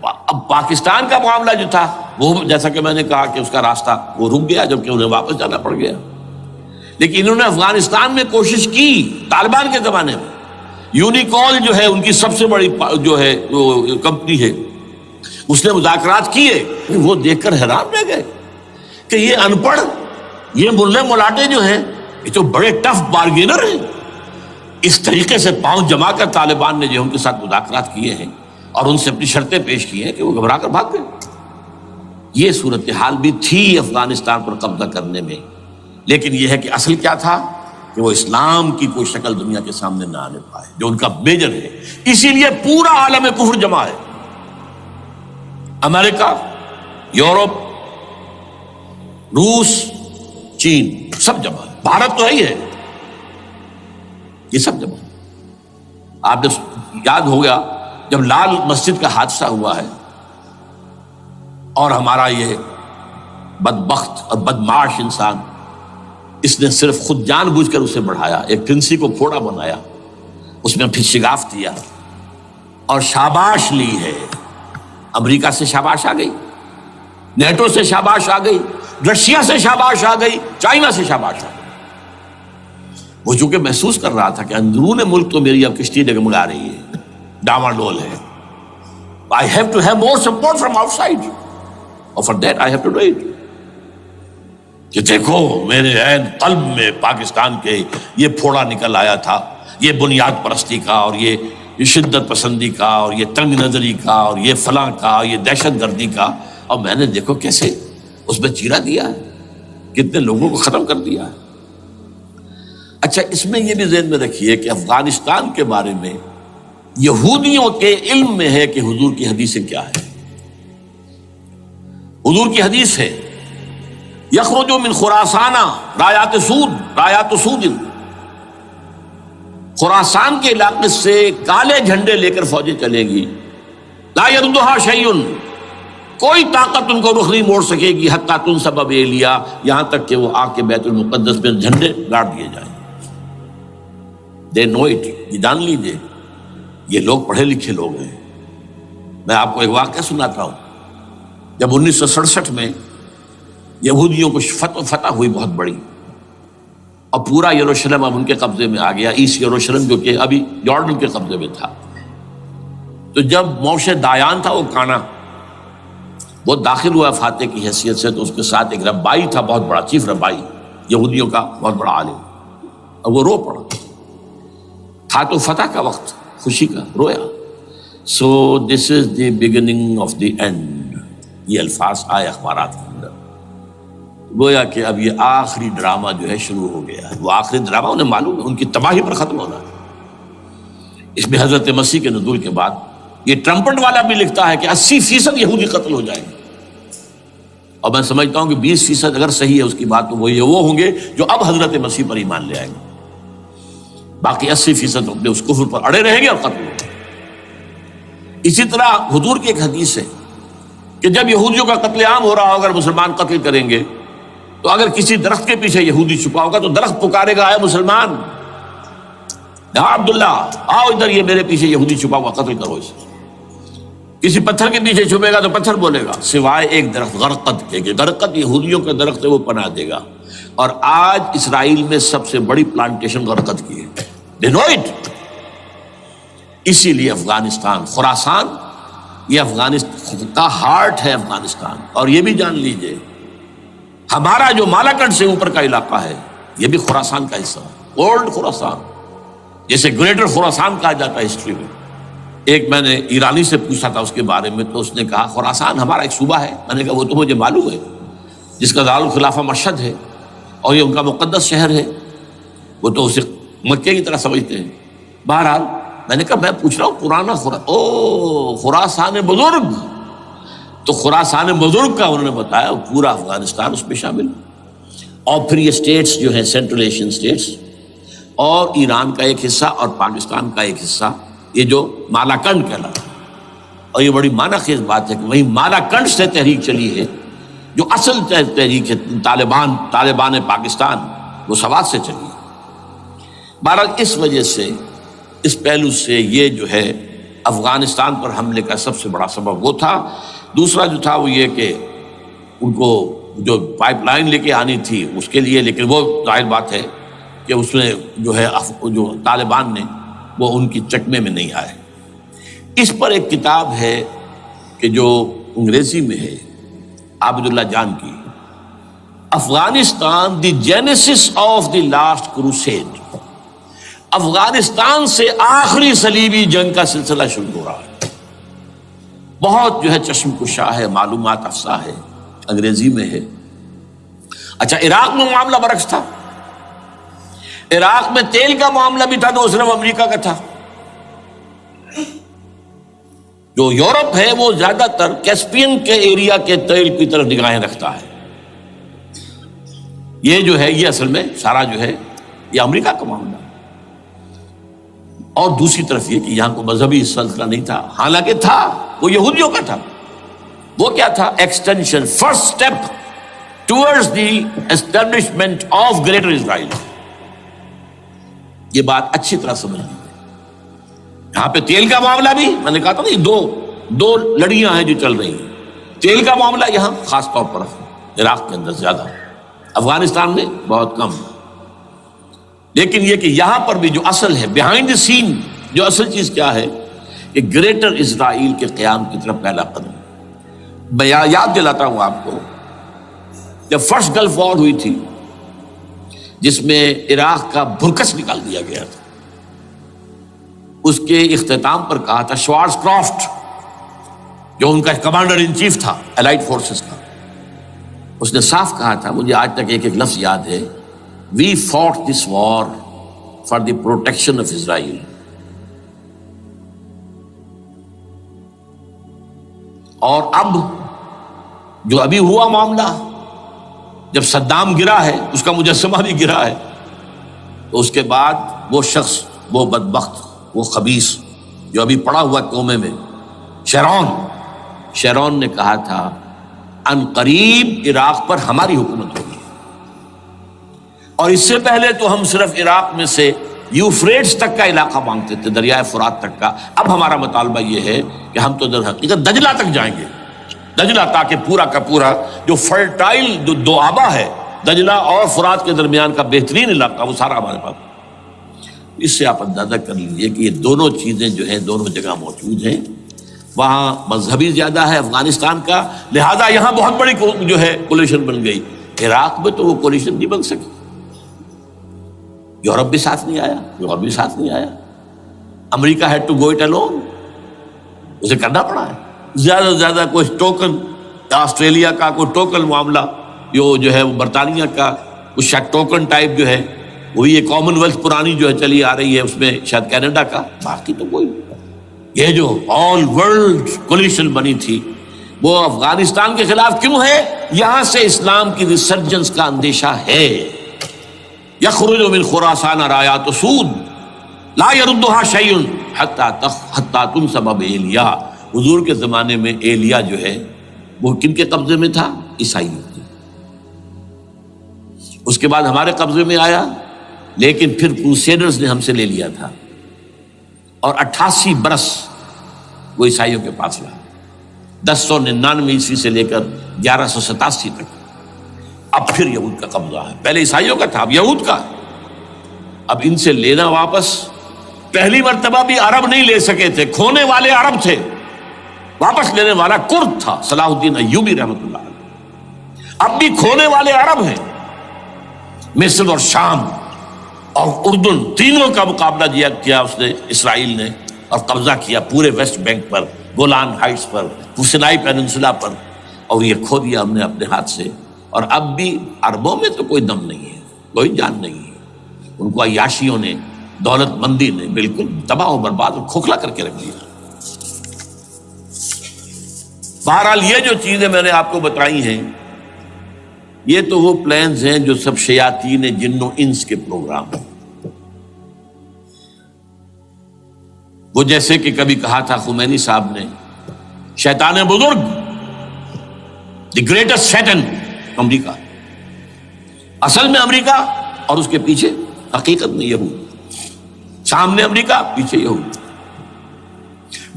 اب پاکستان کا معاملہ جو تھا وہ جیسا کہ میں نے کہا کہ اس کا راستہ وہ رک گیا، جبکہ انہیں واپس جانا پڑ گیا. لیکن انہوں نے افغانستان میں کوشش کی، طالبان کے زمانے میں یونیکول جو ہے ان کی سب سے بڑی جو ہے کمپنی ہے، اس نے مذاکرات کیے. وہ دیکھ کر حیران رہ گئے کہ یہ ان پڑھ، یہ ملے ملاٹے جو ہیں یہ تو بڑے ٹف بارگینر ہیں. اس طریقے سے پاؤں جما کر طالبان نے جو ان کے ساتھ مذاکرات کیے ہیں اور ان سے اپنی شرطیں پیش کی ہیں کہ وہ گھبرا کر بھاگ گئے. یہ صورتحال بھی تھی افغانستان پر قبضہ کرنے میں. لیکن یہ ہے کہ اصل کیا تھا کہ وہ اسلام کی کوئی شکل دنیا کے سامنے نہ آنے پائے، جو ان کا میجر ہے. اسی لیے پورا عالم کفر جمع ہے، امریکہ، یورپ، روس، چین، سب جمع ہے. بھارت تو ہے ہی ہے، یہ سب جمع ہے. آپ نے یاد ہو گیا جب لال مسجد کا حادثہ ہوا ہے اور ہمارا یہ بدبخت اور بدمعاش انسان، اس نے صرف خود جان بوجھ کر اسے بڑھایا، ایک پھنسی کو پھوڑا بنایا، اس میں پھر شگاف دیا اور شاباش لی ہے. امریکہ سے شاباش آ گئی، نیٹو سے شاباش آ گئی، رشیا سے شاباش آ گئی، چائنا سے شاباش آ گئی. وہ چونکہ محسوس کر رہا تھا کہ اندرون ملک تو میری اب کشتی ڈگمگا رہی ہے، ڈاواڈول ہے. I have to have more support from outside. اور for that I have to do it. کہ دیکھو میرے عین قلب میں پاکستان کے یہ پھوڑا نکل آیا تھا، یہ بنیاد پرستی کا اور یہ شدت پسندی کا اور یہ تنگ نظری کا اور یہ فلاں کا، یہ دہشت گردی کا، اور میں نے دیکھو کیسے اس میں چیرا دیا ہے، کتنے لوگوں کو ختم کر دیا ہے. اچھا، اس میں یہ بھی ذہن میں رکھیے کہ افغانستان کے بارے میں یہودیوں کے علم میں ہے کہ حضور کی حدیثیں کیا ہے. حضور کی حدیث ہے یخرج من خراسان رایات سود، خراسان کے علاقے سے کالے جھنڈے لے کر فوجیں چلیں گی، لا یردھا شیء، کوئی طاقت ان کو رخ نہیں موڑ سکے گی، حتی تنصب ایلیا، یہاں تک کہ وہ آ کے بیت المقدس میں جھنڈے گاڑ دیے جائیں. دے نو اٹ، یہ جان لیجیے یہ لوگ پڑھے لکھے لوگ ہیں. میں آپ کو ایک واقعہ سناتا ہوں. جب 1967 میں یہودیوں کو فتح ہوئی بہت بڑی اور پورا یروشلم اب ان کے قبضے میں آ گیا، ایسٹ یروشلم جو کہ ابھی جارڈن کے قبضے میں تھا، تو جب موشے دایان تھا وہ کانا، وہ داخل ہوا فاتح کی حیثیت سے، تو اس کے ساتھ ایک ربائی تھا بہت بڑا، چیف ربائی یہودیوں کا بہت بڑا عالم، اور وہ رو پڑا. تھا تو فتح کا وقت، خوشی کا، رویا. So this is the beginning of the end, یہ الفاظ آئے اخبارات میں. گویا کہ اب یہ آخری ڈرامہ جو ہے شروع ہو گیا ہے. وہ آخری ڈرامہ انہیں معلوم ہے ان کی تباہی پر ختم ہونا ہے. اس میں حضرت مسیح کے نزول کے بعد یہ ٹرمپٹ والا بھی لکھتا ہے کہ 80% یہودی قتل ہو جائیں گے. اور میں سمجھتا ہوں کہ 20% اگر صحیح ہے اس کی بات تو وہ ہوں گے جو اب حضرت مسیح پر ایمان لے آئیں گے. باقی 80% اپنے اس کفر پر اڑے رہیں گے اور قتل ہوں گے. اسی طرح حضور کی ایک حدیث ہے کہ جب یہودیوں کا قتل عام ہو رہا ہوگا اگر مسلمان قتل کریں گے تو اگر کسی درخت کے پیچھے یہودی چھپا ہوگا تو درخت پکارے گا اے مسلمان، یا عبداللہ آؤ ادھر، یہ میرے پیچھے یہودی چھپا ہوا، قتل کرو اسے. کسی پتھر کے پیچھے چھپے گا تو پتھر بولے گا سوائے ایک درخت غرقد کے، کہ غرقد یہودیوں کا درخت ہے، وہ پناہ دے گا. اور آج اسرائیل میں سب سے بڑی پلانٹیشن غرقد کی ہے. They know it. اسی لیے افغانستان، خراسان، یہ افغانستان کا ہارٹ ہے افغانستان. اور یہ بھی جان لیجئے ہمارا جو مالاکنڈ سے اوپر کا علاقہ ہے یہ بھی خراسان کا حصہ ہے، اولڈ خراسان، جیسے گریٹر خراسان کہا جاتا ہے ہسٹری میں. ایک میں نے ایرانی سے پوچھا تھا اس کے بارے میں تو اس نے کہا خراسان ہمارا ایک صوبہ ہے. میں نے کہا وہ تو مجھے معلوم ہے، جس کا دارالخلافہ مشہد ہے اور یہ ان کا مقدس شہر ہے، وہ تو اسے مکے کی طرح سمجھتے ہیں. بہرحال میں نے کہا میں پوچھ رہا ہوں پرانا خراسان بزرگ، تو خراسان بزرگ کا انہوں نے بتایا پورا افغانستان اس میں شامل. اور پھر یہ سٹیٹس جو ہیں سینٹرل ایشین سٹیٹس اور ایران کا ایک حصہ اور پاکستان کا ایک حصہ، یہ جو مالاکنڈ کہلاتا ہے. اور یہ بڑی معنی خیز بات ہے کہ وہی مالاکنڈ سے تحریک چلی ہے جو اصل تحریک ہے طالبان پاکستان، وہ سوات سے چلی ہے. بہرحال اس وجہ سے، اس پہلو سے یہ جو ہے افغانستان پر حملے کا سب سے بڑا سبب وہ تھا. دوسرا جو تھا وہ یہ کہ ان کو جو پائپ لائن لے کے آنی تھی اس کے لیے، لیکن وہ ظاہر بات ہے کہ اس میں جو ہے جو طالبان نے وہ ان کی چکمے میں نہیں آئے. اس پر ایک کتاب ہے کہ جو انگریزی میں ہے عابد اللہ جان کی، Afghanistan the genesis of the last crusade. Afghanistan سے آخری صلیبی جنگ کا سلسلہ شروع ہو رہا ہے. بہت جو ہے چشم کشا ہے، معلومات افزا ہے، انگریزی میں ہے. اچھا عراق میں معاملہ برعکس تھا. عراق میں تیل کا معاملہ بھی تھا تو صرف امریکہ کا تھا. جو یورپ ہے وہ زیادہ تر کیسپین کے ایریا کے تیل کی طرف نگاہیں رکھتا ہے. یہ جو ہے یہ اصل میں سارا جو ہے یہ امریکہ کا معاملہ. اور دوسری طرف یہ کہ یہاں کو مذہبی سلسلہ نہیں تھا، حالانکہ تھا، وہ یہودیوں کا تھا. وہ کیا تھا؟ Extension, first step towards the establishment of greater Israel. یہ بات اچھی طرح سمجھ لیجیے. یہاں پہ تیل کا معاملہ بھی میں نے کہا تھا نا، دو لڑیاں ہیں جو چل رہی ہیں. تیل کا معاملہ یہاں خاص طور پر عراق کے اندر زیادہ، افغانستان میں بہت کم. لیکن یہ کہ یہاں پر بھی جو اصل ہے بیہائنڈ دی سین، جو اصل چیز کیا ہے کہ گریٹر اسرائیل کے قیام کی طرف پہلا قدم. میں یاد دلاتا ہوں آپ کو، جب فرسٹ گلف وار ہوئی تھی جس میں عراق کا بھرکس نکال دیا گیا تھا، اس کے اختتام پر کہا تھا شوارز کرافٹ، جو ان کا کمانڈر ان چیف تھا الائڈ فورسز کا، اس نے صاف کہا تھا، مجھے آج تک ایک ایک لفظ یاد ہے، We fought this war for the protection of Israel. اور اب جو ابھی ہوا معاملہ، جب صدام گرا ہے، اس کا مجسمہ بھی گرا ہے، تو اس کے بعد وہ شخص، وہ بدبخت، وہ خبیث جو ابھی پڑا ہوا کومے میں، شیرون نے کہا تھا ان قریب عراق پر ہماری حکومت ہوگی. اور اس سے پہلے تو ہم صرف عراق میں سے یوفریٹس تک کا علاقہ مانگتے تھے، دریائے فرات تک کا. اب ہمارا مطالبہ یہ ہے کہ ہم تو در حقیقت دجلہ تک جائیں گے، دجلہ، تاکہ پورا کا پورا جو فرٹائل جو دو آبا ہے دجلہ اور فرات کے درمیان کا بہترین علاقہ، وہ سارا ہمارے پاس. اس سے آپ اندازہ کر لیجیے کہ یہ دونوں چیزیں جو ہیں دونوں جگہ موجود ہیں. وہاں مذہبی زیادہ ہے افغانستان کا، لہذا یہاں بہت بڑی جو ہے کولیشن بن گئی. عراق میں تو وہ کولیشن نہیں بن سکی. یورپ بھی ساتھ نہیں آیا. America had to go it alone, اسے کرنا پڑا ہے. زیادہ سے زیادہ کوئی ٹوکن، آسٹریلیا کا کوئی ٹوکن معاملہ جو ہے وہ برطانیہ کا کچھ شاید ٹوکن ٹائپ جو ہے وہی یہ کامن ویلتھ پرانی جو ہے چلی آ رہی ہے، اس میں شاید کینیڈا کا، باقی تو کوئی. یہ جو آل ورلڈ کولیشن بنی تھی وہ افغانستان کے خلاف کیوں ہے؟ یہاں سے اسلام کی ریسرجنس کا اندیشہ ہے. یخرج من خراسان رایات سود لا يردها شیء حتی تنصب بایلیا. حضور کے زمانے میں ایلیا جو ہے وہ کن کے قبضے میں تھا؟ عیسائیوں کے. اس کے بعد ہمارے قبضے میں آیا، لیکن پھر کروسیڈرز نے ہم سے لے لیا تھا اور 88 برس وہ عیسائیوں کے پاس رہا، 1099 عیسوی سے لے کر 1187 تک. اب پھر یہود کا قبضہ ہے. پہلے عیسائیوں کا تھا، اب یہود کا. اب ان سے لینا واپس. پہلی مرتبہ بھی عرب نہیں لے سکے تھے، کھونے والے عرب تھے، واپس لینے والا کرد تھا، صلاح الدین ایوبی رحمۃ اللہ علیہ. اب بھی کھونے والے عرب ہیں. مصر اور شام اور اردن تینوں کا مقابلہ کیا اس نے، اسرائیل نے، اور قبضہ کیا پورے ویسٹ بینک پر، گولان ہائٹس پر، سینائی پیننسولا پر، اور یہ کھو دیا ہم نے اپنے ہاتھ سے. اور اب بھی عربوں میں تو کوئی دم نہیں ہے، کوئی جان نہیں ہے. ان کو عیاشیوں نے، دولت مندی نے بالکل تباہ و برباد اور کھوکھلا کر کے رکھ دیا. بہرحال یہ جو چیزیں میں نے آپ کو بتائی ہیں یہ تو وہ پلانز ہیں جو سب شیاطین جن و انس کے پروگرام ہیں. وہ جیسے کہ کبھی کہا تھا خمینی صاحب نے، شیطان بزرگ، دی گریٹسٹ شیطن، امریکہ. اصل میں امریکہ اور اس کے پیچھے حقیقت میں یہود. سامنے امریکہ، پیچھے یہود.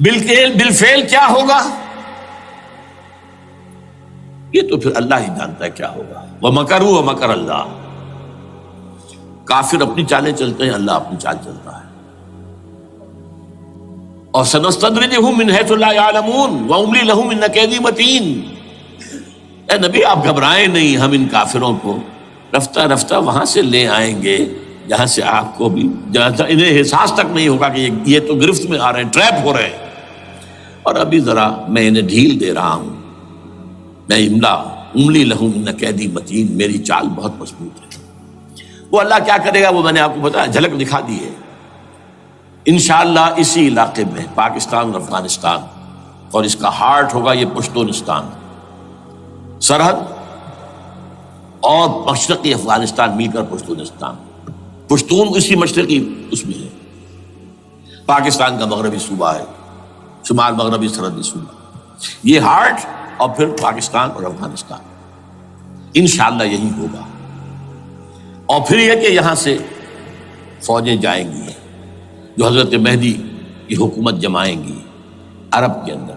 بالفعل کیا ہوگا یہ تو پھر اللہ ہی جانتا ہے کیا ہوگا. وَمَكَرُوا وَمَكَرَ اللَّهُ. کافر اپنی چالیں چلتے ہیں، اللہ اپنی چال چلتا ہے. اور سَنَسْتَدْرِجُهُم مِّنْ حَيْثُ لَا يَعْلَمُونَ وَأُمْلِي لَهُمْ إِنَّ كَيْدِي مَتِينٌ. اے نبی آپ گھبرائیں نہیں، ہم ان کافروں کو رفتہ رفتہ وہاں سے لے آئیں گے جہاں سے آپ کو بھی، جہاں انہیں احساس تک نہیں ہوگا کہ یہ تو گرفت میں آ رہے ہیں، ٹریپ ہو رہے ہیں. اور ابھی ذرا میں انہیں ڈھیل دے رہا ہوں. میں املی لہم ان قیدی متین، میری چال بہت مضبوط ہے. وہ اللہ کیا کرے گا وہ میں نے آپ کو بتایا، جھلک دکھا دی ہے. انشاءاللہ اسی علاقے میں پاکستان اور افغانستان، اور اس کا ہارٹ ہوگا یہ پشتونستان، سرحد اور مشرقی افغانستان مل کر پشتونستان. پشتون اسی مشرقی اس میں ہے. پاکستان کا مغربی صوبہ ہے، شمال مغربی سرحدی صوبہ. یہ ہارٹ اور پھر پاکستان اور افغانستان. انشاءاللہ یہی ہوگا. اور پھر یہ کہ یہاں سے فوجیں جائیں گی جو حضرت مہدی کی حکومت جمائیں گی عرب کے اندر.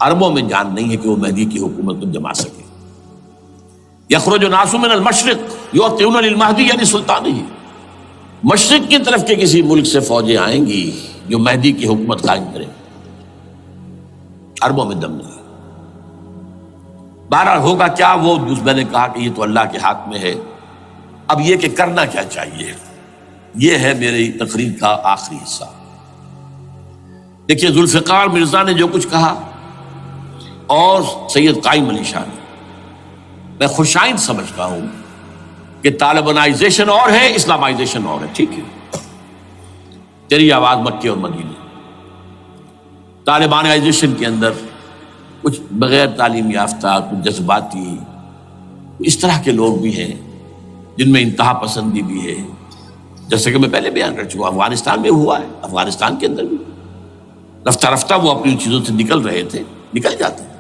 عربوں میں جان نہیں ہے کہ وہ مہدی کی حکومت کو جما سکے. یخرج ناس من المشرق یؤتون للمہدی یعنی سلطان ہی. مشرق کی طرف کے کسی ملک سے فوجیں آئیں گی جو مہدی کی حکومت قائم کریں. عربوں میں دم نہیں. بہرحال ہوگا کیا وہ میں نے کہا کہ یہ تو اللہ کے ہاتھ میں ہے. اب یہ کہ کرنا کیا چاہیے، یہ ہے میری تقریر کا آخری حصہ. دیکھیے ذوالفقار مرزا نے جو کچھ کہا اور سید قائم علی شاہ نے، میں خوشائند سمجھتا ہوں کہ طالبانائزیشن اور ہے، اسلامائزیشن اور ہے. ٹھیک ہے، تیری آواز مکے اور مدینے. طالبانائزیشن کے اندر کچھ بغیر تعلیم یافتہ، کچھ جذباتی، اس طرح کے لوگ بھی ہیں جن میں انتہا پسندی بھی ہے، جیسے کہ میں پہلے بیان کر چکا. افغانستان میں ہوا ہے، افغانستان کے اندر بھی رفتہ رفتہ وہ اپنی چیزوں سے نکل رہے تھے، نکل جاتے ہیں،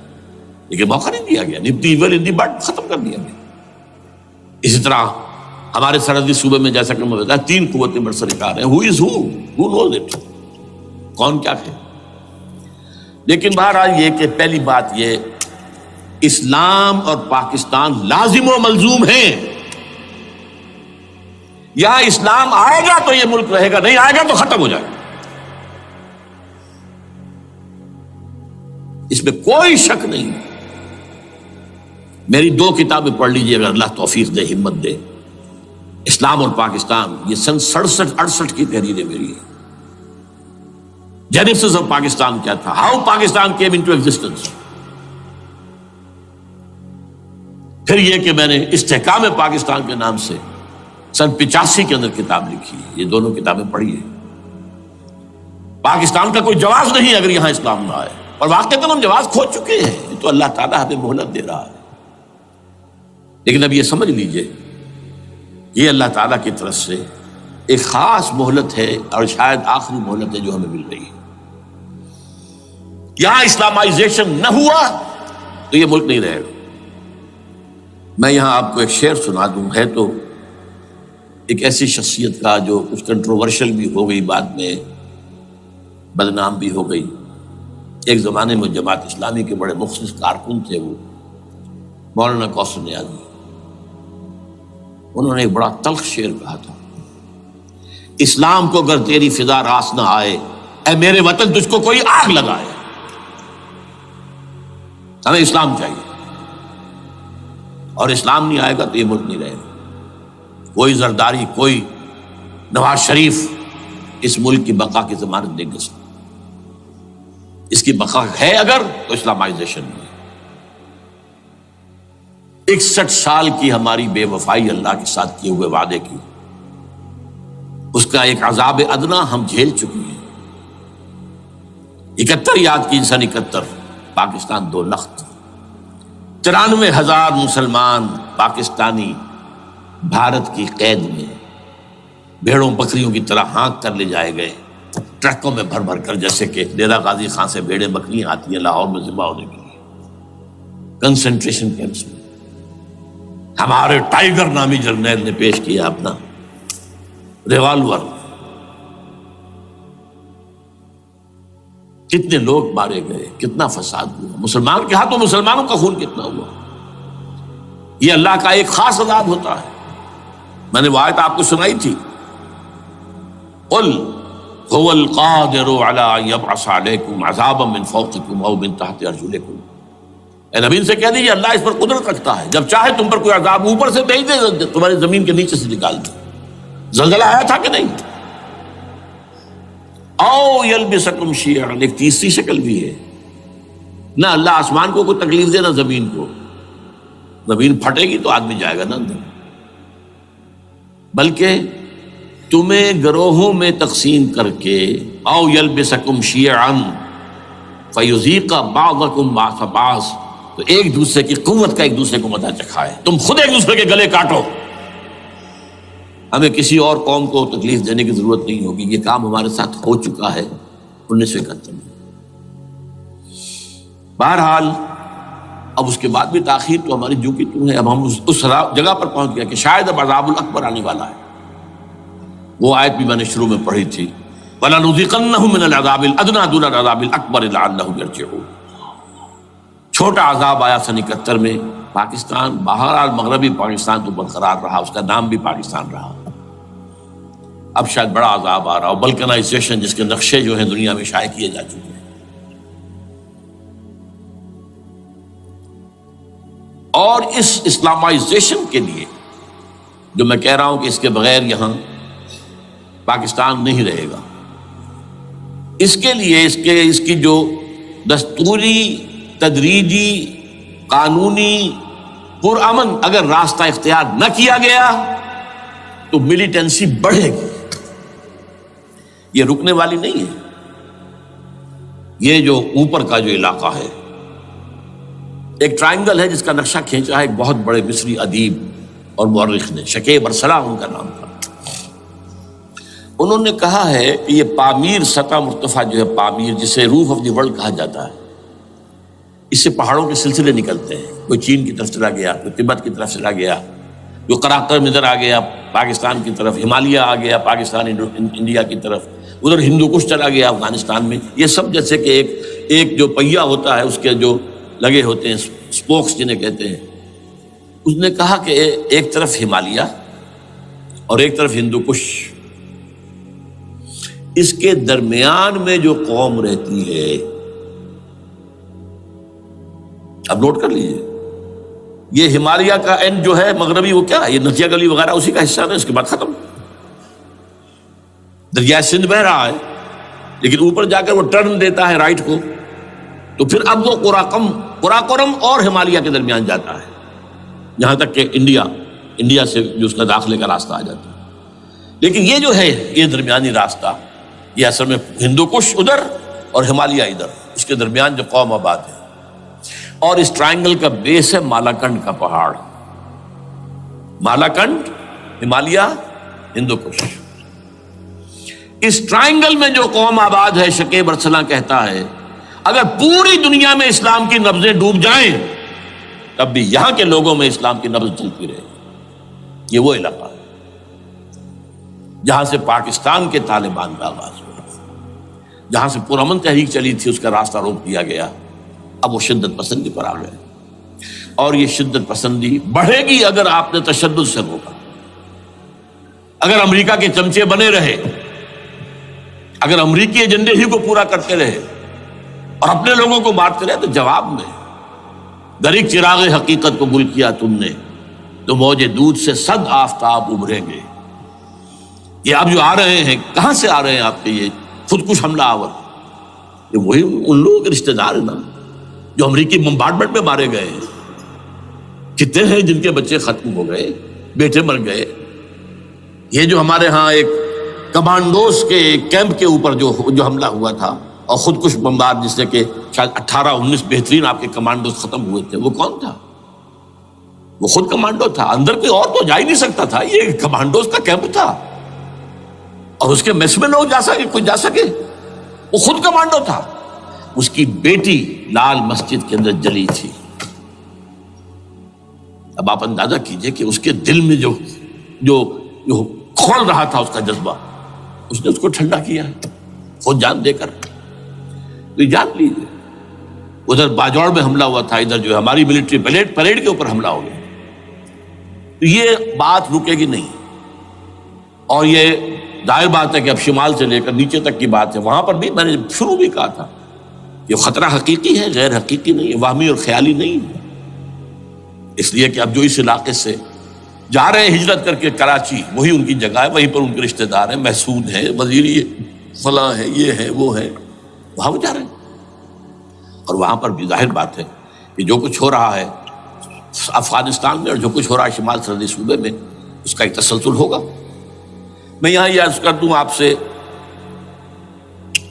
لیکن موقع نہیں دیا گیا. Nip the evil in the bud ختم کر دیا گیا. اسی طرح ہمارے سرحدی صوبے میں جیسا کہ میں بتایا 3 قوتیں برسرکار ہیں. ہو نوز اٹ، کون کیا ہے. لیکن بہرحال یہ کہ پہلی بات یہ، اسلام اور پاکستان لازم و ملزوم ہیں. یہاں اسلام آئے گا تو یہ ملک رہے گا، نہیں آئے گا تو ختم ہو جائے گا. اس میں کوئی شک نہیں. میری 2 کتابیں پڑھ لیجیے اگر اللہ توفیق دے، ہمت دے. اسلام اور پاکستان، یہ سن 67-68 کی تحریریں میری ہیں. جینیسس آف پاکستان کیا تھا، how Pakistan came into existence. پھر یہ کہ میں نے استحکام پاکستان کے نام سے سن 85 کے اندر کتاب لکھی ہے. یہ دونوں کتابیں پڑھی ہیں. پاکستان کا کوئی جواز نہیں اگر یہاں اسلام نہ آئے، اور واقعتاً ہم جواز کھو چکے ہیں. یہ تو اللہ تعالیٰ ہمیں مہلت دے رہا ہے. لیکن اب یہ سمجھ لیجئے یہ اللہ تعالیٰ کی طرف سے ایک خاص مہلت ہے، اور شاید آخری مہلت ہے جو ہمیں مل رہی ہے. یہاں اسلامائزیشن نہ ہوا تو یہ ملک نہیں رہے گا. میں یہاں آپ کو ایک شعر سنا دوں. ہے تو ایک ایسی شخصیت کا جو کچھ کنٹروورشل بھی ہو گئی، بعد میں بدنام بھی ہو گئی. ایک زمانے میں جماعت اسلامی کے بڑے مخلص کارکن تھے وہ، مولانا کوثر نیازی. انہوں نے ایک بڑا تلخ شعر کہا تھا، اسلام کو اگر تیری فضا راس نہ آئے، اے میرے وطن تجھ کو کوئی آگ لگائے. ہمیں اسلام چاہیے، اور اسلام نہیں آئے گا تو یہ ملک نہیں رہے گا. کوئی زرداری، کوئی نواز شریف اس ملک کی بقا کی ضمانت نہیں دے سکتا. اس کی بقا ہے اگر تو اسلامائزیشن نہیں. 61 سال کی ہماری بے وفائی اللہ کے ساتھ کیے ہوئے وعدے کی، اس کا ایک عذاب ادنا ہم جھیل چکے ہیں. 71 یاد کی سن 71 پاکستان 2 لخت، 93,000 مسلمان پاکستانی بھارت کی قید میں بھیڑوں بکریوں کی طرح ہانک کر لے جائے گئے، ٹرکوں میں بھر بھر کر، جیسے کہ ڈیرہ غازی خان سے بھیڑیں بکریاں آتی ہیں لاہور میں ذبح ہونے کے لیے. کنسنٹریشن کیمپس میں ہمارے ٹائیگر نامی جرنیل نے پیش کیا اپنا ریوالور. کتنے لوگ مارے گئے، کتنا فساد ہوا. مسلمان کے ہاتھوں مسلمانوں کا خون کتنا ہوا. یہ اللہ کا ایک خاص عذاب ہوتا ہے. میں نے وہ آیت آپ کو سنائی تھی، قل هو القادر على ان يبعث عليكم عذابا من فوقكم او من تحت ارجلكم. اے نبی سے کہہ دیجیے اللہ اس پر قدرت رکھتا ہے، جب چاہے تم پر کوئی عذاب اوپر سے بھیج دے، تمہاری زمین کے نیچے سے نکال دے. زلزلہ آیا تھا کہ نہیں؟ او یلبسکم شیعا، ایک تیسری شکل بھی ہے. نہ اللہ آسمان کو کوئی تکلیف دے، نہ زمین کو. زمین پھٹے گی تو آدمی جائے گا نا اندر، بلکہ تمہیں گروہوں میں تقسیم کر کے او یلبسکم شیعا فیذیق بعضکم بعض بعض، تو ایک دوسرے کی قوت کا ایک دوسرے کو مزہ چکھائے. تم خود ایک دوسرے کے گلے کاٹو. ہمیں کسی اور قوم کو تکلیف دینے کی ضرورت نہیں ہوگی. یہ کام ہمارے ساتھ ہو چکا ہے 1971 میں. بہرحال اب اس کے بعد بھی تاخیر تو ہماری جو کی تو ہے. اب ہم اس جگہ پر پہنچ گئے کہ شاید اب عذاب الاکبر آنے والا ہے. وہ آیت بھی میں نے شروع میں پڑھی تھی، وَلَنُذِيقَنَّهُم مِّنَ الْعَذَابِ الْأَدْنَىٰ دُونَ الْعَذَابِ الْأَكْبَرِ لَعَلَّهُمْ يَرْجِعُونَ. چھوٹا عذاب آیا سن 71 میں پاکستان. بہرحال مغربی پاکستان تو برقرار رہا، اس کا نام بھی پاکستان رہا. اب شاید بڑا عذاب آ رہا ہو، بلکنائزیشن جس کے نقشے جو ہیں دنیا میں شائع کیے جا چکے ہیں. اور اس اسلامائزیشن کے لیے جو میں کہہ رہا ہوں کہ اس کے بغیر یہاں پاکستان نہیں رہے گا، اس کے لیے اس کی جو دستوری، تدریجی، قانونی، پرامن اگر راستہ اختیار نہ کیا گیا تو ملیٹنسی بڑھے گی. یہ رکنے والی نہیں ہے. یہ جو اوپر کا جو علاقہ ہے، ایک ٹرائنگل ہے جس کا نقشہ کھینچا ہے ایک بہت بڑے مصری ادیب اور مورخ نے، شکیب ارسلہ ان کا نام تھا. انہوں نے کہا ہے کہ یہ پامیر، سطح مرتفع جو ہے پامیر، جسے روف آف دی ورلڈ کہا جاتا ہے، اس سے پہاڑوں کے سلسلے نکلتے ہیں. کوئی چین کی طرف چلا گیا، کوئی تبت کی طرف چلا گیا، جو قراقرم ادھر آ گیا پاکستان کی طرف، ہمالیہ آ گیا پاکستان انڈیا کی طرف، ادھر ہندو کش چلا گیا افغانستان میں. یہ سب جیسے کہ ایک جو پہیا ہوتا ہے اس کے جو لگے ہوتے ہیں اسپوکس جنہیں کہتے ہیں. اس نے کہا کہ ایک طرف ہمالیہ اور ایک طرف ہندو کش، اس کے درمیان میں جو قوم رہتی ہے، اب نوٹ کر لیجیے، یہ ہمالیہ کا اینڈ جو ہے مغربی، وہ کیا ہے؟ یہ نتیا گلی وغیرہ اسی کا حصہ ہے. اس کے بعد ختم، دریائے سندھ بہ رہا ہے، لیکن اوپر جا کر وہ ٹرن دیتا ہے رائٹ کو، تو پھر اب وہ قراقرم اور ہمالیہ کے درمیان جاتا ہے. یہاں تک کہ انڈیا سے جو اس کا داخلے کا راستہ آ جاتا ہے۔ لیکن یہ جو ہے یہ درمیانی راستہ، یہ اصل میں ہندو کش ادھر اور ہمالیہ ادھر، اس کے درمیان جو قوم آباد ہے، اور اس ٹرائنگل کا بیس ہے مالاکنڈ کا پہاڑ، مالاکنڈ، ہمالیہ، ہندو کش۔ اس ٹرائنگل میں جو قوم آباد ہے، شکیب ارسلان کہتا ہے اگر پوری دنیا میں اسلام کی نبضیں ڈوب جائیں تب بھی یہاں کے لوگوں میں اسلام کی نبض چلتی رہے گی۔ یہ وہ علاقہ ہے جہاں سے پاکستان کے طالبان کا آغاز ہوا، جہاں سے پرامن تحریک چلی تھی، اس کا راستہ روک دیا گیا۔ اب وہ شدت پسندی پر آ گئے، اور یہ شدت پسندی بڑھے گی اگر آپ نے تشدد سے روکا، اگر امریکہ کے چمچے بنے رہے، اگر امریکی ایجنڈے ہی کو پورا کرتے رہے اور اپنے لوگوں کو مارتے رہے، تو جواب میں دریک چراغ حقیقت کو گل کیا تم نے تو موج دودھ سے 100 آفتاب ابھریں گے۔ یہ اب جو آ رہے ہیں، کہاں سے آ رہے ہیں آپ کے یہ خودکش حملہ آور؟ یہ وہی ان لوگوں کے رشتہ دار ہیں نا جو امریکی بمبارڈمنٹ میں مارے گئے ہیں۔ کتنے ہیں جن کے بچے ختم ہو گئے، بیٹے مر گئے۔ یہ جو ہمارے ہاں ایک کمانڈوز کے کیمپ کے اوپر جو حملہ ہوا تھا اور خودکش بمبار، جس نے کہ شاید 18-19 بہترین آپ کے کمانڈوز ختم ہوئے تھے، وہ کون تھا؟ وہ خود کمانڈو تھا، اندر کوئی اور تو جا ہی نہیں سکتا تھا، یہ کمانڈوز کا کیمپ تھا، اور اس کے میس میں لوگ کوئی جا سکے؟ وہ خود کمانڈو تھا۔ اس کی بیٹی لال مسجد کے اندر جلی تھی۔ اب آپ اندازہ کیجئے کہ اس کے دل میں جو کھول رہا تھا اس کا جذبہ، اس نے اس کو ٹھنڈا کیا خود جان دے کر۔ تو جان لیجیے، ادھر باجوڑ میں حملہ ہوا تھا، ادھر جو ہے ہماری ملٹری پریڈ کے اوپر حملہ ہو گیا۔ تو یہ بات رکے گی نہیں، اور یہ ظاہر بات ہے کہ اب شمال سے لے کر نیچے تک کی بات ہے۔ وہاں پر بھی میں نے شروع بھی کہا تھا، یہ خطرہ حقیقی ہے، غیر حقیقی نہیں ہے، وہمی اور خیالی نہیں ہے۔ اس لیے کہ اب جو اس علاقے سے جا رہے ہیں ہجرت کر کے کراچی، وہی ان کی جگہ ہے، وہیں پر ان کے رشتہ دار ہیں، محسود ہیں، وزیری فلاں ہے، یہ ہے وہ ہے، وہاں وہ جا رہے ہیں۔ اور وہاں پر بھی ظاہر بات ہے کہ جو کچھ ہو رہا ہے افغانستان میں اور جو کچھ ہو رہا ہے شمال سرحدی صوبے میں، اس کا ایک تسلسل ہوگا۔ میں یہاں یہ عرض کر دوں آپ سے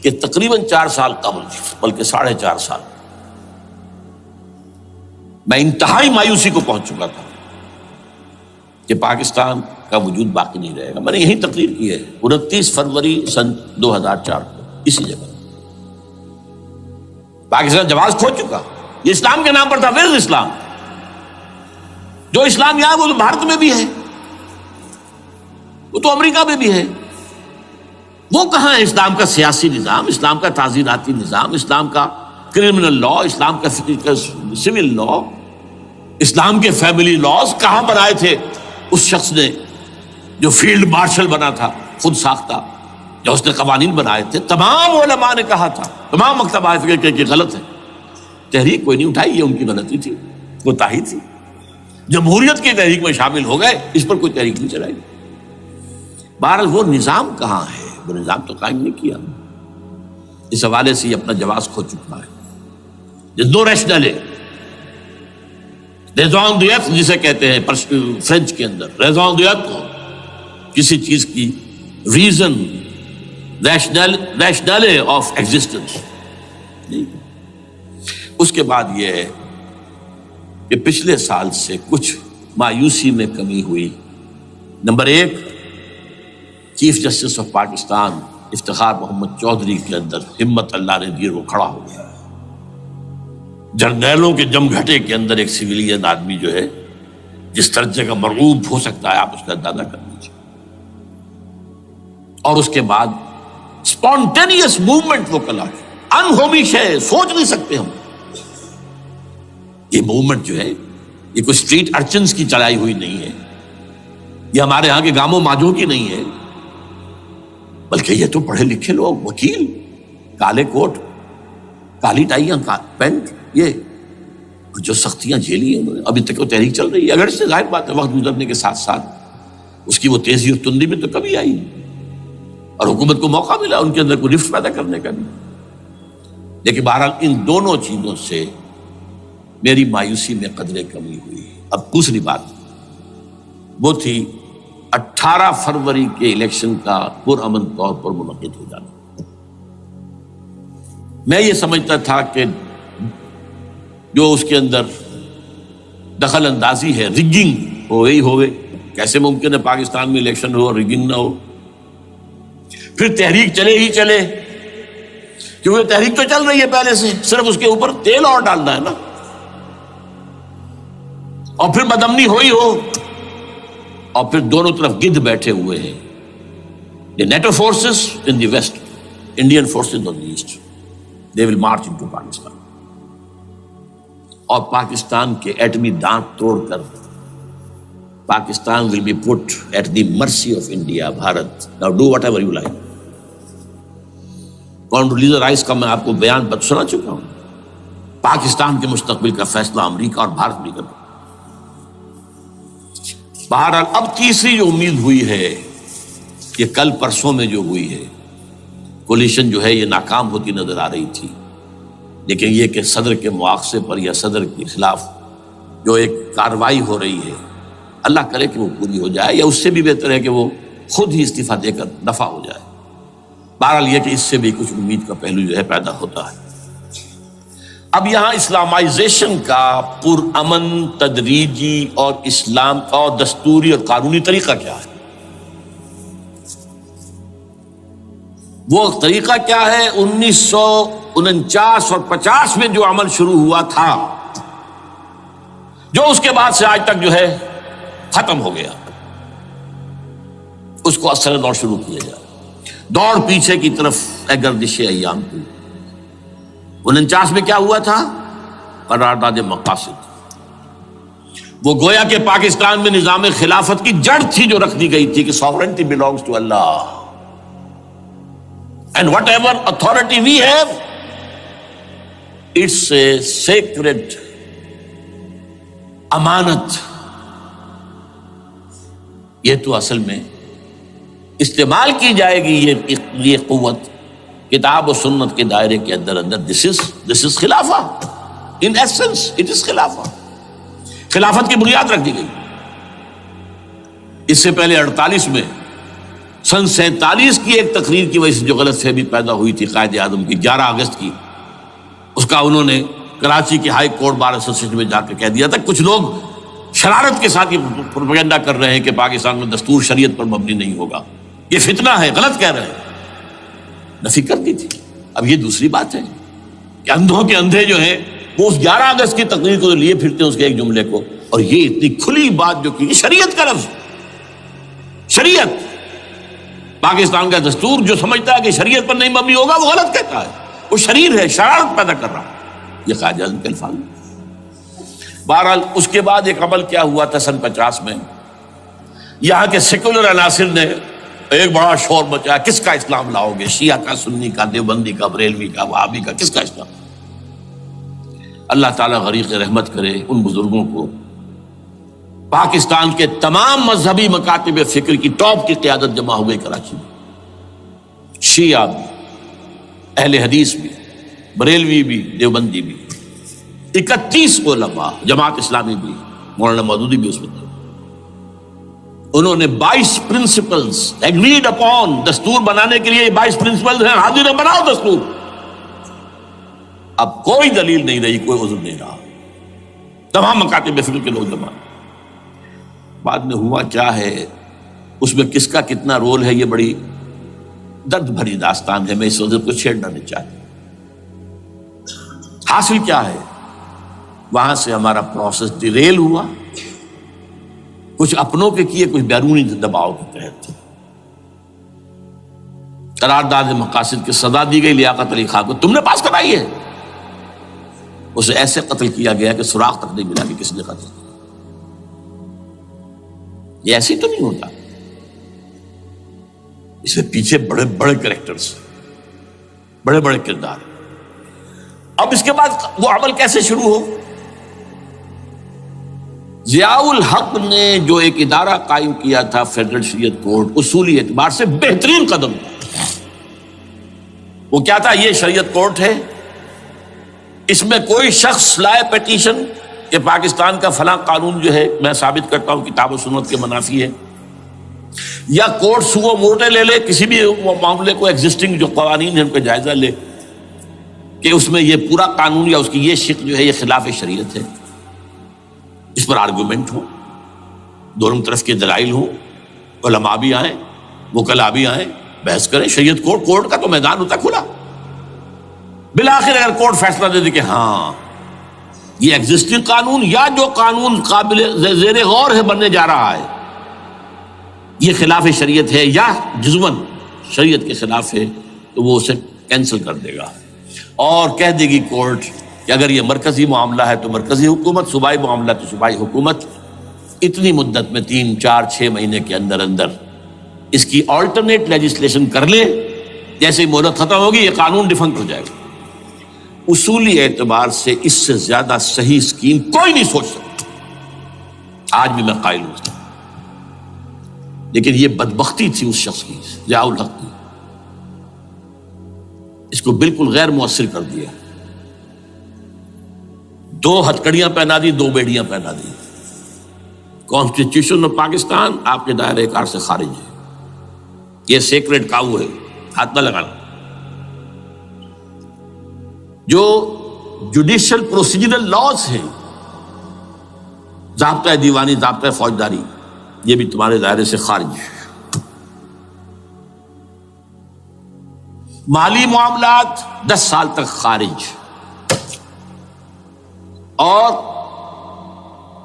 کہ تقریباً 4 سال قبل، بلکہ 4.5 سال، میں انتہائی مایوسی کو پہنچ چکا تھا کہ پاکستان کا وجود باقی نہیں رہے گا۔ میں نے یہی تقریر کی ہے 29 فروری سن 2004 کو، اسی جگہ۔ پاکستان جواز کھو چکا، یہ اسلام کے نام پر تھا، ویئر اسلام؟ جو اسلام یہاں وہ تو بھارت میں بھی ہے، وہ تو امریکہ میں بھی ہے۔ وہ کہاں ہے اسلام کا سیاسی نظام، اسلام کا تعزیراتی نظام، اسلام کا کرمنل لا، اسلام کا سول لا، اسلام کے فیملی لاز کہاں پر آئے تھے اس شخص نے جو فیلڈ مارشل بنا تھا، خود ساختہ، جو اس نے قوانین بنائے تھے؟ تمام علماء نے کہا تھا، تمام مکتبہ فکر کہ غلط ہے، تحریک کوئی نہیں اٹھائی، یہ ان کی غلطی تھی، کوتاہی تھی۔ جمہوریت کی تحریک میں شامل ہو گئے، اس پر کوئی تحریک نہیں چلائی۔ بہرحال وہ نظام کہاں ہے؟ وہ نظام تو قائم نہیں کیا۔ اس حوالے سے یہ اپنا جواز کھو چکا ہے۔ نو ریشنل ریزون دیت جسے کہتے ہیں فرینچ کے اندر، ریزون دیت کو کسی چیز کی ریزن، ریشنل آف ایگزسٹنس۔ اس کے بعد یہ ہے کہ پچھلے سال سے کچھ مایوسی میں کمی ہوئی۔ Number 1، chief justice of Pakistan Iftikhar Muhammad Chaudhry کے اندر ہمت اللہ نے دی، وہ کھڑا ہو گیا۔ جرنیلوں کے جمگھٹے کے اندر ایک سویلین آدمی جو ہے جس درجے کا مرغوب ہو سکتا ہے، آپ اس کا اندازہ کر لیجیے۔ اور اس کے بعد اسپونٹینیس موومنٹ وہ کلا ہے، انہومی شے، سوچ نہیں سکتے ہم۔ یہ موومنٹ جو ہے یہ کوئی اسٹریٹ ارچنز کی چلائی ہوئی نہیں ہے، یہ ہمارے ہاں کے گاموں ماجوں کی نہیں ہے، بلکہ یہ تو پڑھے لکھے لوگ، وکیل، کالے کوٹ، کالی ٹائیاں، پینٹ، یہ جو سختیاں جھیلی ہیں انہوں نے، ابھی تک وہ تحریک چل رہی ہے۔ اگر اس سے ظاہر بات ہے وقت گزرنے کے ساتھ ساتھ اس کی وہ تیزی اور تندی میں تو کمی آئی، اور حکومت کو موقع ملا ان کے اندر کوئی رفت پیدا کرنے کا بھی۔ لیکن بہرحال ان دونوں چیزوں سے میری مایوسی میں قدرے کمی ہوئی. اب دوسری بات وہ تھی 18 فروری کے الیکشن کا پرامن طور پر منعقد ہو جانا. میں یہ سمجھتا تھا کہ جو اس کے اندر دخل اندازی ہے، ریگنگ ہو گئی ہوگی. کیسے ممکن ہے پاکستان میں الیکشن ہو اور ریگنگ نہ ہو؟ پھر تحریک چلے ہی چلے، کیونکہ تحریک تو چل رہی ہے پہلے سے، صرف اس کے اوپر تیل اور ڈالنا ہے نا. اور پھر بدامنی ہوئی ہو، اور پھر دونوں طرف گدھ بیٹھے ہوئے ہیں. The NATO forces in the west, Indian forces on the east, they will march into Pakistan. اور پاکستان کے ایٹمی دانت توڑ کر Pakistan will be put at the mercy of India. Bharat now do whatever you like. Condoleezza Rice کا میں آپ کو بیان سنا چکا ہوں. پاکستان کے مستقبل کا فیصلہ امریکہ اور بھارت بھی کرتا. بہرحال اب تیسری جو امید ہوئی ہے، یہ کل پرسوں میں جو ہوئی ہے، کولیشن جو ہے یہ ناکام ہوتی نظر آ رہی تھی. لیکن یہ کہ صدر کے مواخذے پر یا صدر کے خلاف جو ایک کارروائی ہو رہی ہے، اللہ کرے کہ وہ پوری ہو جائے، یا اس سے بھی بہتر ہے کہ وہ خود ہی استعفیٰ دے کر دفع ہو جائے. بہرحال یہ کہ اس سے بھی کچھ امید کا پہلو جو ہے پیدا ہوتا ہے. اب یہاں اسلامائزیشن کا پرامن، تدریجی اور اسلام اور دستوری اور قانونی طریقہ کیا ہے؟ وہ طریقہ کیا ہے؟ 1949 اور 50 میں جو عمل شروع ہوا تھا، جو اس کے بعد سے آج تک جو ہے ختم ہو گیا، اس کو اثر دور شروع کیا جائے. دوڑ پیچھے کی طرف اے گردش ایام کی. 49 میں کیا ہوا تھا؟ قرارداد مقاصد. وہ گویا کہ پاکستان میں نظام خلافت کی جڑ تھی جو رکھ دی گئی تھی کہ sovereignty belongs to Allah and whatever authority we have, it's a sacred امانت. یہ تو اصل میں استعمال کی جائے گی یہ قوت کتاب و سنت کے دائرے کے اندر. this is خلافہ. in essence it is خلافہ. خلافت کی بنیاد رکھ دی گئی. اس سے پہلے 48 میں سن 47 کی ایک تقریر کی وجہ سے جو غلط فہمی پیدا ہوئی تھی قائد اعظم کی 11 اگست کی، اس کا انہوں نے کراچی کی ہائی کورٹ بار ایسوسیشن میں جا کے کہہ دیا تھا. کچھ لوگ شرارت کے ساتھ یہ پروپیگنڈا کر رہے ہیں کہ پاکستان میں دستور شریعت پر مبنی نہیں ہوگا، یہ فتنہ ہے، غلط کہہ رہے ہیں. نفی کر دی تھی. اب یہ دوسری بات ہے کہ اندھوں کے اندھے جو ہیں وہ اس 11 اگست کی تقریر کو لیے پھرتے ہیں، اس کے ایک جملے کو، اور یہ اتنی کھلی بات جو کی شریعت کا لفظ. شریعت، پاکستان کا دستور جو سمجھتا ہے کہ شریعت پر نہیں مبنی ہوگا وہ غلط کہتا ہے، وہ شریر ہے، شرارت پیدا کر رہا. یہ قائد اعظم کے الفاظ. بہرحال اس کے بعد ایک عمل کیا ہوا تھا سن 50 میں، یہاں کے سیکولر عناصر نے ایک بڑا شور مچایا، کس کا اسلام لاؤ گے؟ شیعہ کا، سنی کا، دیوبندی کا، بریلوی کا، وہابی کا، کس کا اسلام؟ اللہ تعالیٰ غریق رحمت کرے ان بزرگوں کو. پاکستان کے تمام مذہبی مکاتب فکر کی ٹاپ کی قیادت جمع ہو گئی کراچی میں. شیعہ بھی، اہل حدیث بھی، بریلوی بھی، دیوبندی بھی. 31 علماء، جماعت اسلامی بھی، مولانا مودودی بھی اس میں تھے. انہوں نے 22 پرنسپلز ایگریڈ اپون، دستور بنانے کے لیے 22 پرنسپلز ہیں، حاضر ہیں، بناؤ دستور. اب کوئی دلیل نہیں رہی، کوئی عذر نہیں رہا. تمام مکاتب فکر کے لوگ جمع. بعد میں ہوا کیا ہے، اس میں کس کا کتنا رول ہے، یہ بڑی درد بھری داستان ہے. میں اس وجہ کو چھیڑنا نہیں چاہتا. حاصل کیا ہے، وہاں سے ہمارا پروسیس ڈیریل ہوا، کچھ اپنوں کے کیے، کچھ بیرونی دباؤ کے تحت. قرارداد مقاصد کی سزا دی گئی لیاقت علی خان کو، تم نے پاس کرائی ہے. اسے ایسے قتل کیا گیا کہ سراغ تک نہیں ملا کہ کس نے قتل کیا. یہ ایسے تو نہیں ہوتا، اس میں پیچھے بڑے بڑے کریکٹرز، بڑے بڑے کردار. اب اس کے بعد وہ عمل کیسے شروع ہو؟ ضیاء الحق نے جو ایک ادارہ قائم کیا تھا فیڈرل شریعت کورٹ، اصولی اعتبار سے بہترین قدم تھا. وہ کیا تھا؟ یہ شریعت کورٹ ہے، اس میں کوئی شخص لائے پیٹیشن کہ پاکستان کا فلاں قانون جو ہے میں ثابت کرتا ہوں کتاب و سنت کے منافی ہے، یا کورٹ سو موٹے لے لے کسی بھی معاملے کو، ایگزسٹنگ جو قوانین ہیں ان کا جائزہ لے کہ اس میں یہ پورا قانون یا اس کی یہ شق جو ہے یہ خلاف شریعت ہے، اس پر آرگومنٹ ہو، دونوں طرف کے دلائل ہوں، علماء بھی آئیں، وکلاء بھی آئیں، بحث کریں، شریعت کورٹ کا تو میدان ہوتا کھلا۔ بالآخر اگر کورٹ فیصلہ دے دے کہ ہاں یہ ایگزسٹنگ قانون یا جو قانون قابل زیر غور ہے بننے جا رہا ہے یہ خلاف شریعت ہے یا جزمن شریعت کے خلاف ہے، تو وہ اسے کینسل کر دے گا اور کہہ دے گی کورٹ کہ اگر یہ مرکزی معاملہ ہے تو مرکزی حکومت، صوبائی معاملہ تو صوبائی حکومت، اتنی مدت میں 3 4 6 مہینے کے اندر اندر اس کی آلٹرنیٹ لیجسلیشن کر لے، جیسے ہی مہلت ختم ہوگی یہ قانون ڈیفنکٹ ہو جائے گا۔ اصولی اعتبار سے اس سے زیادہ صحیح اسکیم کوئی نہیں سوچ سکتا، آج بھی میں قائل ہوں، لیکن یہ بدبختی تھی اس شخص کی، ضیاء الحق کی، اس کو بالکل غیر مؤثر کر دیا، 2 ہتھکڑیاں پہنا دی، 2 بیڑیاں پہنا دی۔ کانسٹیٹیوشن آف پاکستان آپ کے دائرے کار سے خارج ہے، یہ سیکریڈ کاؤ ہے، ہاتھ نہ لگانا۔ جو جوڈیشل پروسیجرل لاز ہیں، ضابطہ دیوانی، ضابطہ فوجداری، یہ بھی تمہارے دائرے سے خارج ہے۔ مالی معاملات 10 سال تک خارج، اور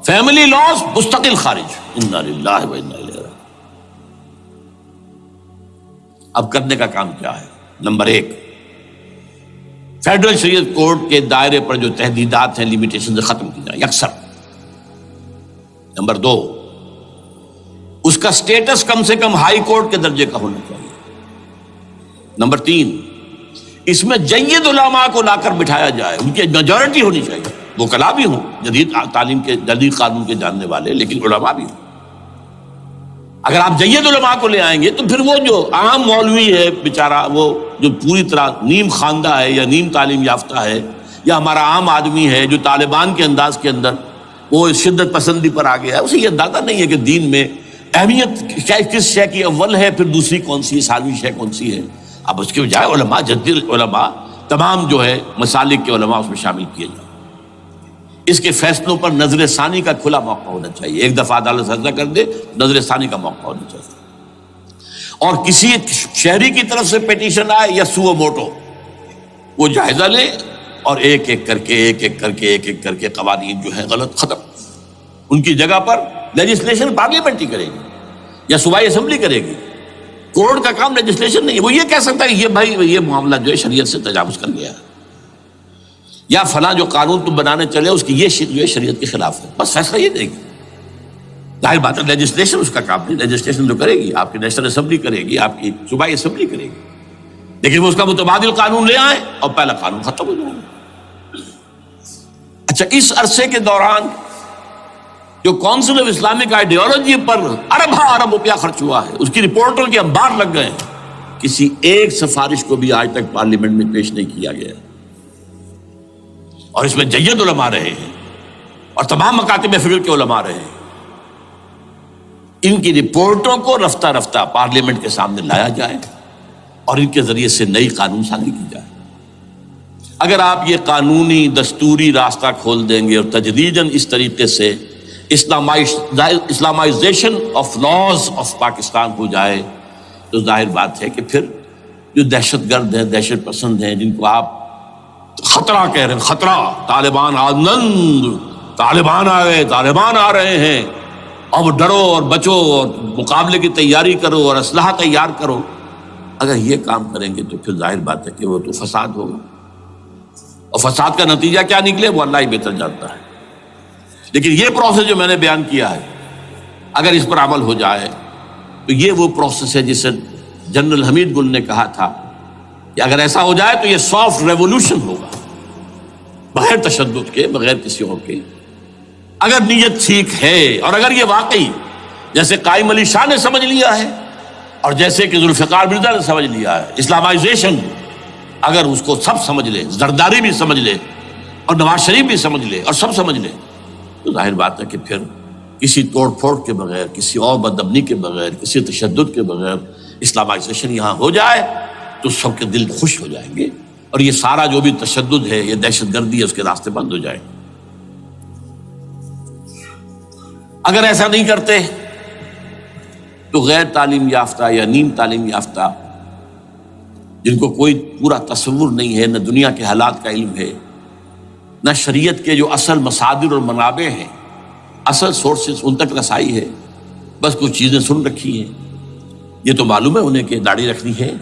فیملی لاز مستقل خارج۔ انا للہ و انا الیہ راجعون۔ اب کرنے کا کام کیا ہے؟ نمبر 1، فیڈرل شریعت کورٹ کے دائرے پر جو تحدیدات ہیں، لیمیٹیشن ختم کی جائیں یکسر۔ نمبر 2، اس کا سٹیٹس کم سے کم ہائی کورٹ کے درجے کا ہونا چاہیے۔ نمبر 3، اس میں جید علماء کو لا کر بٹھایا جائے، ان کی میجورٹی ہونی چاہیے، وکلاء بھی ہوں، جدید تعلیم کے جدید قانون کے جاننے والے، لیکن علماء بھی ہوں۔ اگر آپ جید علماء کو لے آئیں گے تو پھر وہ جو عام مولوی ہے بیچارہ، وہ جو پوری طرح نیم خواندہ ہے یا نیم تعلیم یافتہ ہے، یا ہمارا عام آدمی ہے جو طالبان کے انداز کے اندر وہ شدت پسندی پر آ گیا ہے، اسے یہ اندازہ نہیں ہے کہ دین میں اہمیت کس شے کی اول ہے، پھر دوسری کون سی، ثانوی شے کون سی ہے۔ اب اس کے بجائے علماء، جدید علماء، تمام جو ہے مسالک کے علماء اس میں شامل کیے جائیں۔ اس کے فیصلوں پر نظر ثانی کا کھلا موقع ہونا چاہیے، ایک دفعہ عدالت فیصلہ کر دے، نظر ثانی کا موقع ہونا چاہیے، اور کسی شہری کی طرف سے پیٹیشن آئے یا سو موٹو، وہ جائزہ لے اور ایک ایک کر کے قوانین جو ہے غلط ختم، ان کی جگہ پر لیجسلیشن پارلیمنٹ ہی کرے گی یا صوبائی اسمبلی کرے گی۔ کورٹ کا کام لیجسلیشن نہیں ہے، وہ یہ کہہ سکتا ہے کہ یہ بھائی یہ معاملہ جو ہے شریعت سے تجاوز کر گیا ہے، یا فلاں جو قانون تم بنانے چلے اس کی یہ شق جو ہے شریعت کے خلاف ہے، بس فیصلہ یہ دے گی۔ ظاہر بات ہے لیجسلیشن اس کا کام نہیں، لیجسلیشن جو کرے گی آپ کی نیشنل اسمبلی کرے گی، آپ کی صوبائی اسمبلی کرے گی، لیکن وہ اس کا متبادل قانون لے آئیں اور پہلا قانون ختم ہو جائے گا۔ اچھا، اس عرصے کے دوران جو کونسل آف اسلامک آئیڈیالوجی پر ارب روپیہ خرچ ہوا ہے، اس کی رپورٹوں کے انبار لگ گئے ہیں، کسی ایک سفارش کو بھی آج تک پارلیمنٹ میں پیش نہیں کیا گیا، اور اس میں جید علماء رہے ہیں اور تمام مکاتب فکر کے علماء رہے ہیں۔ ان کی رپورٹوں کو رفتہ رفتہ پارلیمنٹ کے سامنے لایا جائے اور ان کے ذریعے سے نئی قانون سازی کی جائے۔ اگر آپ یہ قانونی دستوری راستہ کھول دیں گے اور تجدیداً اس طریقے سے Islamisation of laws of Pakistan ہو جائے تو ظاہر بات ہے کہ پھر جو دہشت گرد ہیں، دہشت پسند ہیں، جن کو آپ خطرہ کہہ رہے ہیں، خطرہ، طالبان آنند، طالبان آ گئے، طالبان آ رہے ہیں، اب ڈرو اور بچو اور مقابلے کی تیاری کرو اور اسلحہ تیار کرو، اگر یہ کام کریں گے تو پھر ظاہر بات ہے کہ وہ تو فساد ہوگا، اور فساد کا نتیجہ کیا نکلے وہ اللہ ہی بہتر جانتا ہے۔ لیکن یہ پروسیس جو میں نے بیان کیا ہے، اگر اس پر عمل ہو جائے تو یہ وہ پروسیس ہے جسے جنرل حمید گل نے کہا تھا کہ اگر ایسا ہو جائے تو یہ سافٹ ریولوشن ہوگا، بغیر تشدد کے، بغیر کسی اور کے۔ اگر نیت ٹھیک ہے اور اگر یہ واقعی جیسے قائم علی شاہ نے سمجھ لیا ہے اور جیسے کہ ذوالفقار مرزا نے سمجھ لیا ہے، اسلامائزیشن اگر اس کو سب سمجھ لے، زرداری بھی سمجھ لے، اور نواز شریف بھی سمجھ لے اور سب سمجھ لے، تو ظاہر بات ہے کہ پھر کسی توڑ پھوڑ کے بغیر، کسی اور بدامنی کے بغیر، کسی تشدد کے بغیر اسلامائزیشن یہاں ہو جائے تو سب کے دل خوش ہو جائیں گے، اور یہ سارا جو بھی تشدد ہے، یہ دہشت گردی ہے، اس کے راستے بند ہو جائیں گے۔ اگر ایسا نہیں کرتے تو غیر تعلیم یافتہ یا نیم تعلیم یافتہ، جن کو کوئی پورا تصور نہیں ہے، نہ دنیا کے حالات کا علم ہے، نہ شریعت کے جو اصل مصادر اور منابع ہیں، اصل سورسز، ان تک رسائی ہے، بس کچھ چیزیں سن رکھی ہیں۔ یہ تو معلوم ہے انہیں کہ داڑھی رکھنی ہے،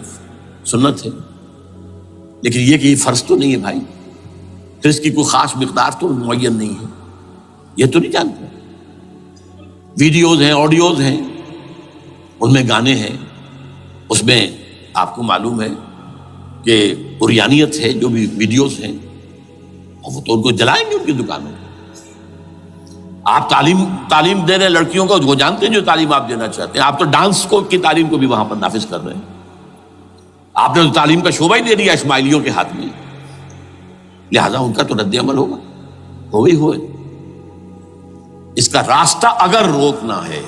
سنت ہے، لیکن یہ کہ یہ فرض تو نہیں ہے بھائی، پھر اس کی کوئی خاص مقدار تو معین نہیں ہے، یہ تو نہیں جانتے۔ ویڈیوز ہیں، آڈیوز ہیں، ان میں گانے ہیں، اس میں آپ کو معلوم ہے کہ عریانیت ہے، جو بھی ویڈیوز ہیں، اور وہ تو ان کو جلائیں گے ان کی دکانوں میں۔ آپ تعلیم دے رہے لڑکیوں کو، وہ جانتے ہیں جو تعلیم آپ دینا چاہتے ہیں، آپ تو ڈانس کی تعلیم کو بھی وہاں پر نافذ کر رہے ہیں، آپ نے تو تعلیم کا شعبہ ہی دے دیا اسماعیلیوں کے ہاتھ میں، لہذا ان کا تو رد عمل ہوگا، ہوئے۔ اس کا راستہ اگر روکنا ہے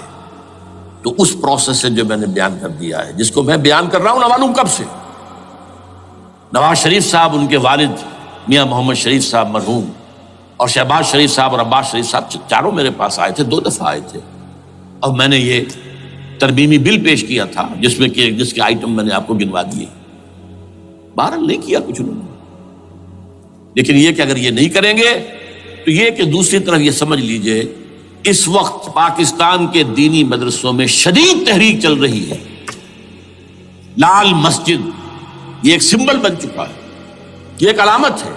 تو اس پروسیس سے جو میں نے بیان کر دیا ہے، جس کو میں بیان کر رہا ہوں نہ معلوم کب سے۔ نواز شریف صاحب، ان کے والد میاں محمد شریف صاحب مرحوم، اور شہباز شریف صاحب اور عباس شریف صاحب چاروں میرے پاس آئے تھے، 2 دفعہ آئے تھے، اور میں نے یہ ترمیمی بل پیش کیا تھا جس میں کہ جس کے آئٹم میں نے آپ کو گنوا دیے۔ بہرحال نہیں کیا کچھ انہوں نے، لیکن یہ کہ اگر یہ نہیں کریں گے تو یہ کہ دوسری طرف یہ سمجھ لیجئے اس وقت پاکستان کے دینی مدرسوں میں شدید تحریک چل رہی ہے۔ لال مسجد یہ ایک سمبل بن چکا ہے، یہ ایک علامت ہے،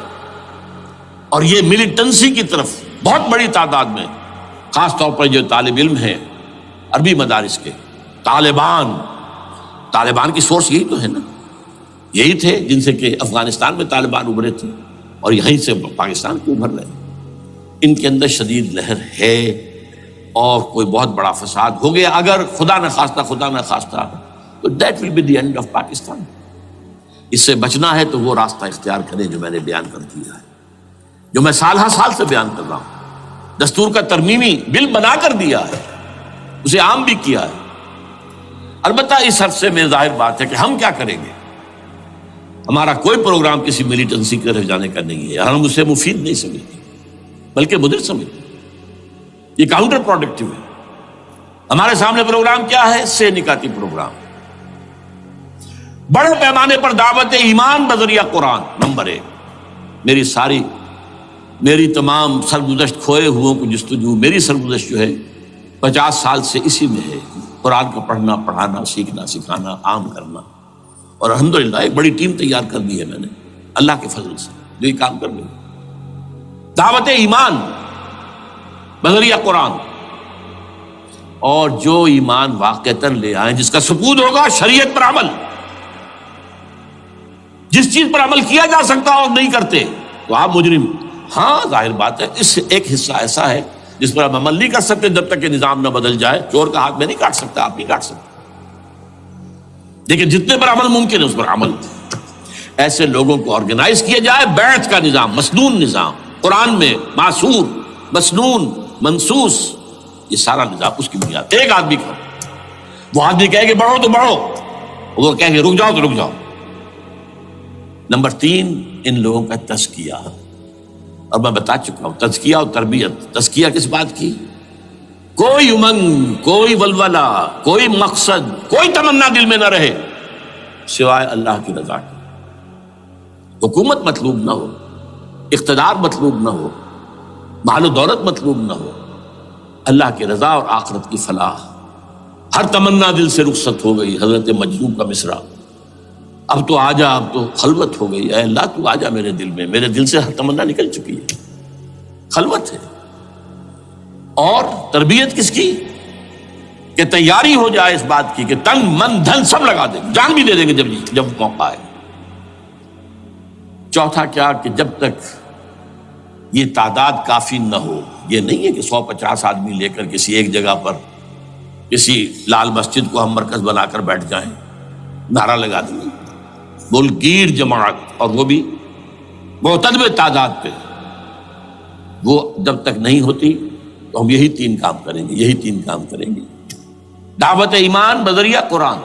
اور یہ ملیٹنسی کی طرف بہت بڑی تعداد میں، خاص طور پر جو طالب علم ہیں عربی مدارس کے، طالبان کی سورس یہی تو ہے نا، یہی تھے جن سے کہ افغانستان میں طالبان ابھرے تھے اور یہیں سے پاکستان کو ابھر رہے ہیں۔ ان کے اندر شدید لہر ہے، اور کوئی بہت بڑا فساد ہو گیا اگر خدا نہ خواستہ تو that will be the end of Pakistan. اس سے بچنا ہے تو وہ راستہ اختیار کریں جو میں نے بیان کر دیا ہے، جو میں سال ہر سال سے بیان کر رہا ہوں۔ دستور کا ترمیمی بل بنا کر دیا ہے، اسے عام بھی کیا ہے۔ البتہ اس عرصے میں ظاہر بات ہے کہ ہم کیا کریں گے، ہمارا کوئی پروگرام کسی ملیٹنسی کی طرف جانے کا نہیں ہے، ہم اسے مفید نہیں سمجھتے بلکہ مضر سمجھتے، یہ کاؤنٹر پروڈکٹیو ہے۔ ہمارے سامنے پروگرام کیا ہے؟ سے نکاتی پروگرام، بڑے پیمانے پر دعوت ایمان بذریعہ قرآن، نمبر 1۔ میری تمام سرگزشت کھوئے ہوئوں کو جستجو، میری سرگزشت جو ہے 50 سال سے اسی میں ہے، قرآن کا پڑھنا، پڑھانا، سیکھنا، سکھانا، عام کرنا، اور الحمدللہ ایک بڑی ٹیم تیار کر دی ہے میں نے اللہ کے فضل سے، جو یہ کام کر رہی ہے۔ دعوت ایمان بذریعہ قرآن، اور جو ایمان واقعتاً لے آئیں، جس کا ثبوت ہوگا شریعت پر عمل، جس چیز پر عمل کیا جا سکتا اور نہیں کرتے تو آپ مجرم۔ ہاں ظاہر بات ہے اس ایک حصہ ایسا ہے جس پر آپ عمل نہیں کر سکتے جب تک کہ نظام نہ بدل جائے۔ چور کا ہاتھ میں نہیں کاٹ سکتا، آپ نہیں کاٹ سکتے، لیکن جتنے پر عمل ممکن ہے اس پر عمل۔ ایسے لوگوں کو آرگنائز کیا جائے، بیعت کا نظام، مسنون نظام، قرآن میں معصور، مسنون، منصوص، یہ سارا نظام اس کی بنیاد۔ ایک آدمی کا، وہ آدمی کہے کہ بڑھو تو بڑھو، وہ کہے کہ رک جاؤ تو رک جاؤ۔ نمبر 3، ان لوگوں کا تزکیہ، اور میں بتا چکا ہوں تزکیہ اور تربیت۔ تزکیہ کس بات کی؟ کوئی امنگ، کوئی ولولہ، کوئی مقصد، کوئی تمنا دل میں نہ رہے سوائے اللہ کی رضا کی۔ حکومت مطلوب نہ ہو، اقتدار مطلوب نہ ہو، مال و دولت مطلوب نہ ہو، اللہ کی رضا اور آخرت کی فلاح۔ ہر تمنا دل سے رخصت ہو گئی، حضرت مجذوب کا مصرع، اب تو آجا، اب تو خلوت ہو گئی، اے اللہ تو آجا میرے دل میں، میرے دل سے ہر تمنا نکل چکی ہے، خلوت ہے۔ اور تربیت کس کی؟ کہ تیاری ہو جائے اس بات کی کہ تن من دھن سب لگا دیں گے، جان بھی دے دیں گے جب موقع آئے۔ چوتھا کیا؟ کہ جب تک یہ تعداد کافی نہ ہو، یہ نہیں ہے کہ 150 آدمی لے کر کسی ایک جگہ پر کسی لال مسجد کو ہم مرکز بنا کر بیٹھ جائیں، نعرہ لگا دیں، ملک گیر جماعت، اور وہ بھی معتدل تعداد پہ، وہ جب تک نہیں ہوتی تو ہم یہی تین کام کریں گے، دعوت ایمان بذریعہ قرآن،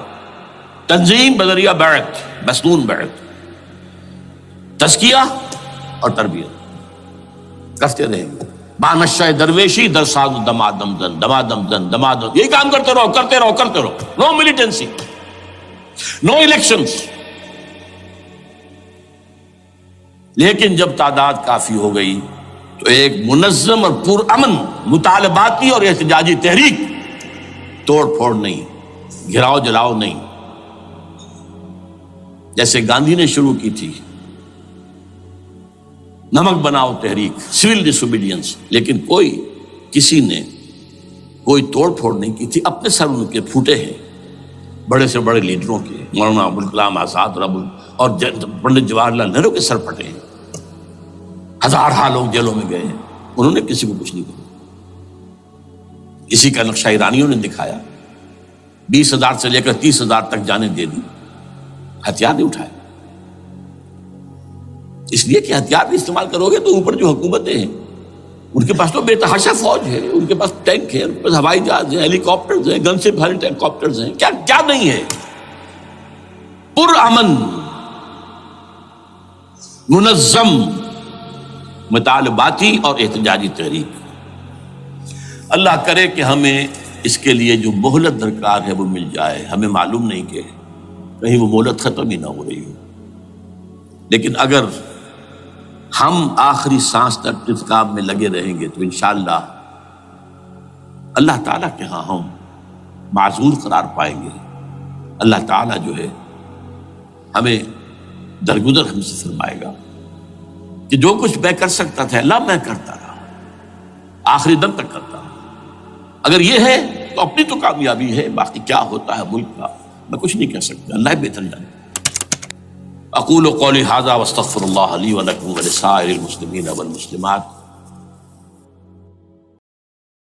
تنظیم بذریعہ بیعت، مسنون بیعت، تزکیہ اور تربیت کرتے رہیں گے۔ بانشہ درویشی در ساز دمادم زن، یہی کام کرتے رہو، نو ملیٹنسی، نو الیکشنز۔ لیکن جب تعداد کافی ہو گئی تو ایک منظم اور پرامن مطالباتی اور احتجاجی تحریک، توڑ پھوڑ نہیں، گھراؤ جلاؤ نہیں، جیسے گاندھی نے شروع کی تھی، نمک بناؤ تحریک، سول ڈس اوبیڈینس، لیکن کسی نے کوئی توڑ پھوڑ نہیں کی تھی۔ اپنے سر ان کے پھوٹے ہیں، بڑے سے بڑے لیڈروں کے، مولانا ابوالکلام آزاد اور پنڈت جواہر لال نہرو کے سر پھٹے ہیں، ہزارہ لوگ جیلوں میں گئے ہیں، انہوں نے کسی کو کچھ نہیں کہا۔ اسی کا نقشہ ایرانیوں نے دکھایا، 20,000 سے لے کر 30,000 تک جانیں دے دی، ہتھیار نہیں اٹھائے، اس لیے کہ ہتھیار بھی استعمال کرو گے تو اوپر جو حکومتیں ہیں ان کے پاس تو بے تحاشا فوج ہے، ان کے پاس ٹینک ہے، ان کے پاس ہوائی جہاز ہیں، ہیلی کاپٹرز ہیں، گن سے بھرے ہیلی کاپٹرز ہیں، کیا نہیں ہے۔ پرامن منظم مطالباتی اور احتجاجی تحریک۔ اللہ کرے کہ ہمیں اس کے لیے جو مہلت درکار ہے وہ مل جائے۔ ہمیں معلوم نہیں کہ کہیں وہ مہلت ختم ہی نہ ہو رہی ہو، لیکن اگر ہم آخری سانس تک اس کام میں لگے رہیں گے تو انشاءاللہ اللہ تعالیٰ کے ہاں ہم معذور قرار پائیں گے۔ اللہ تعالیٰ جو ہے ہمیں درگزر ہم سے فرمائے گا کہ جو کچھ میں کر سکتا تھا اللہ میں کرتا رہا، آخری دم تک کرتا رہا۔ اگر یہ ہے تو اپنی تو کامیابی ہے، باقی کیا ہوتا ہے ملک کا میں کچھ نہیں کہہ سکتا، اللہ بہتر جانے۔ اقول قولی ھذا واستغفر اللہ لی ولکم ولسائر المسلمین والمسلمات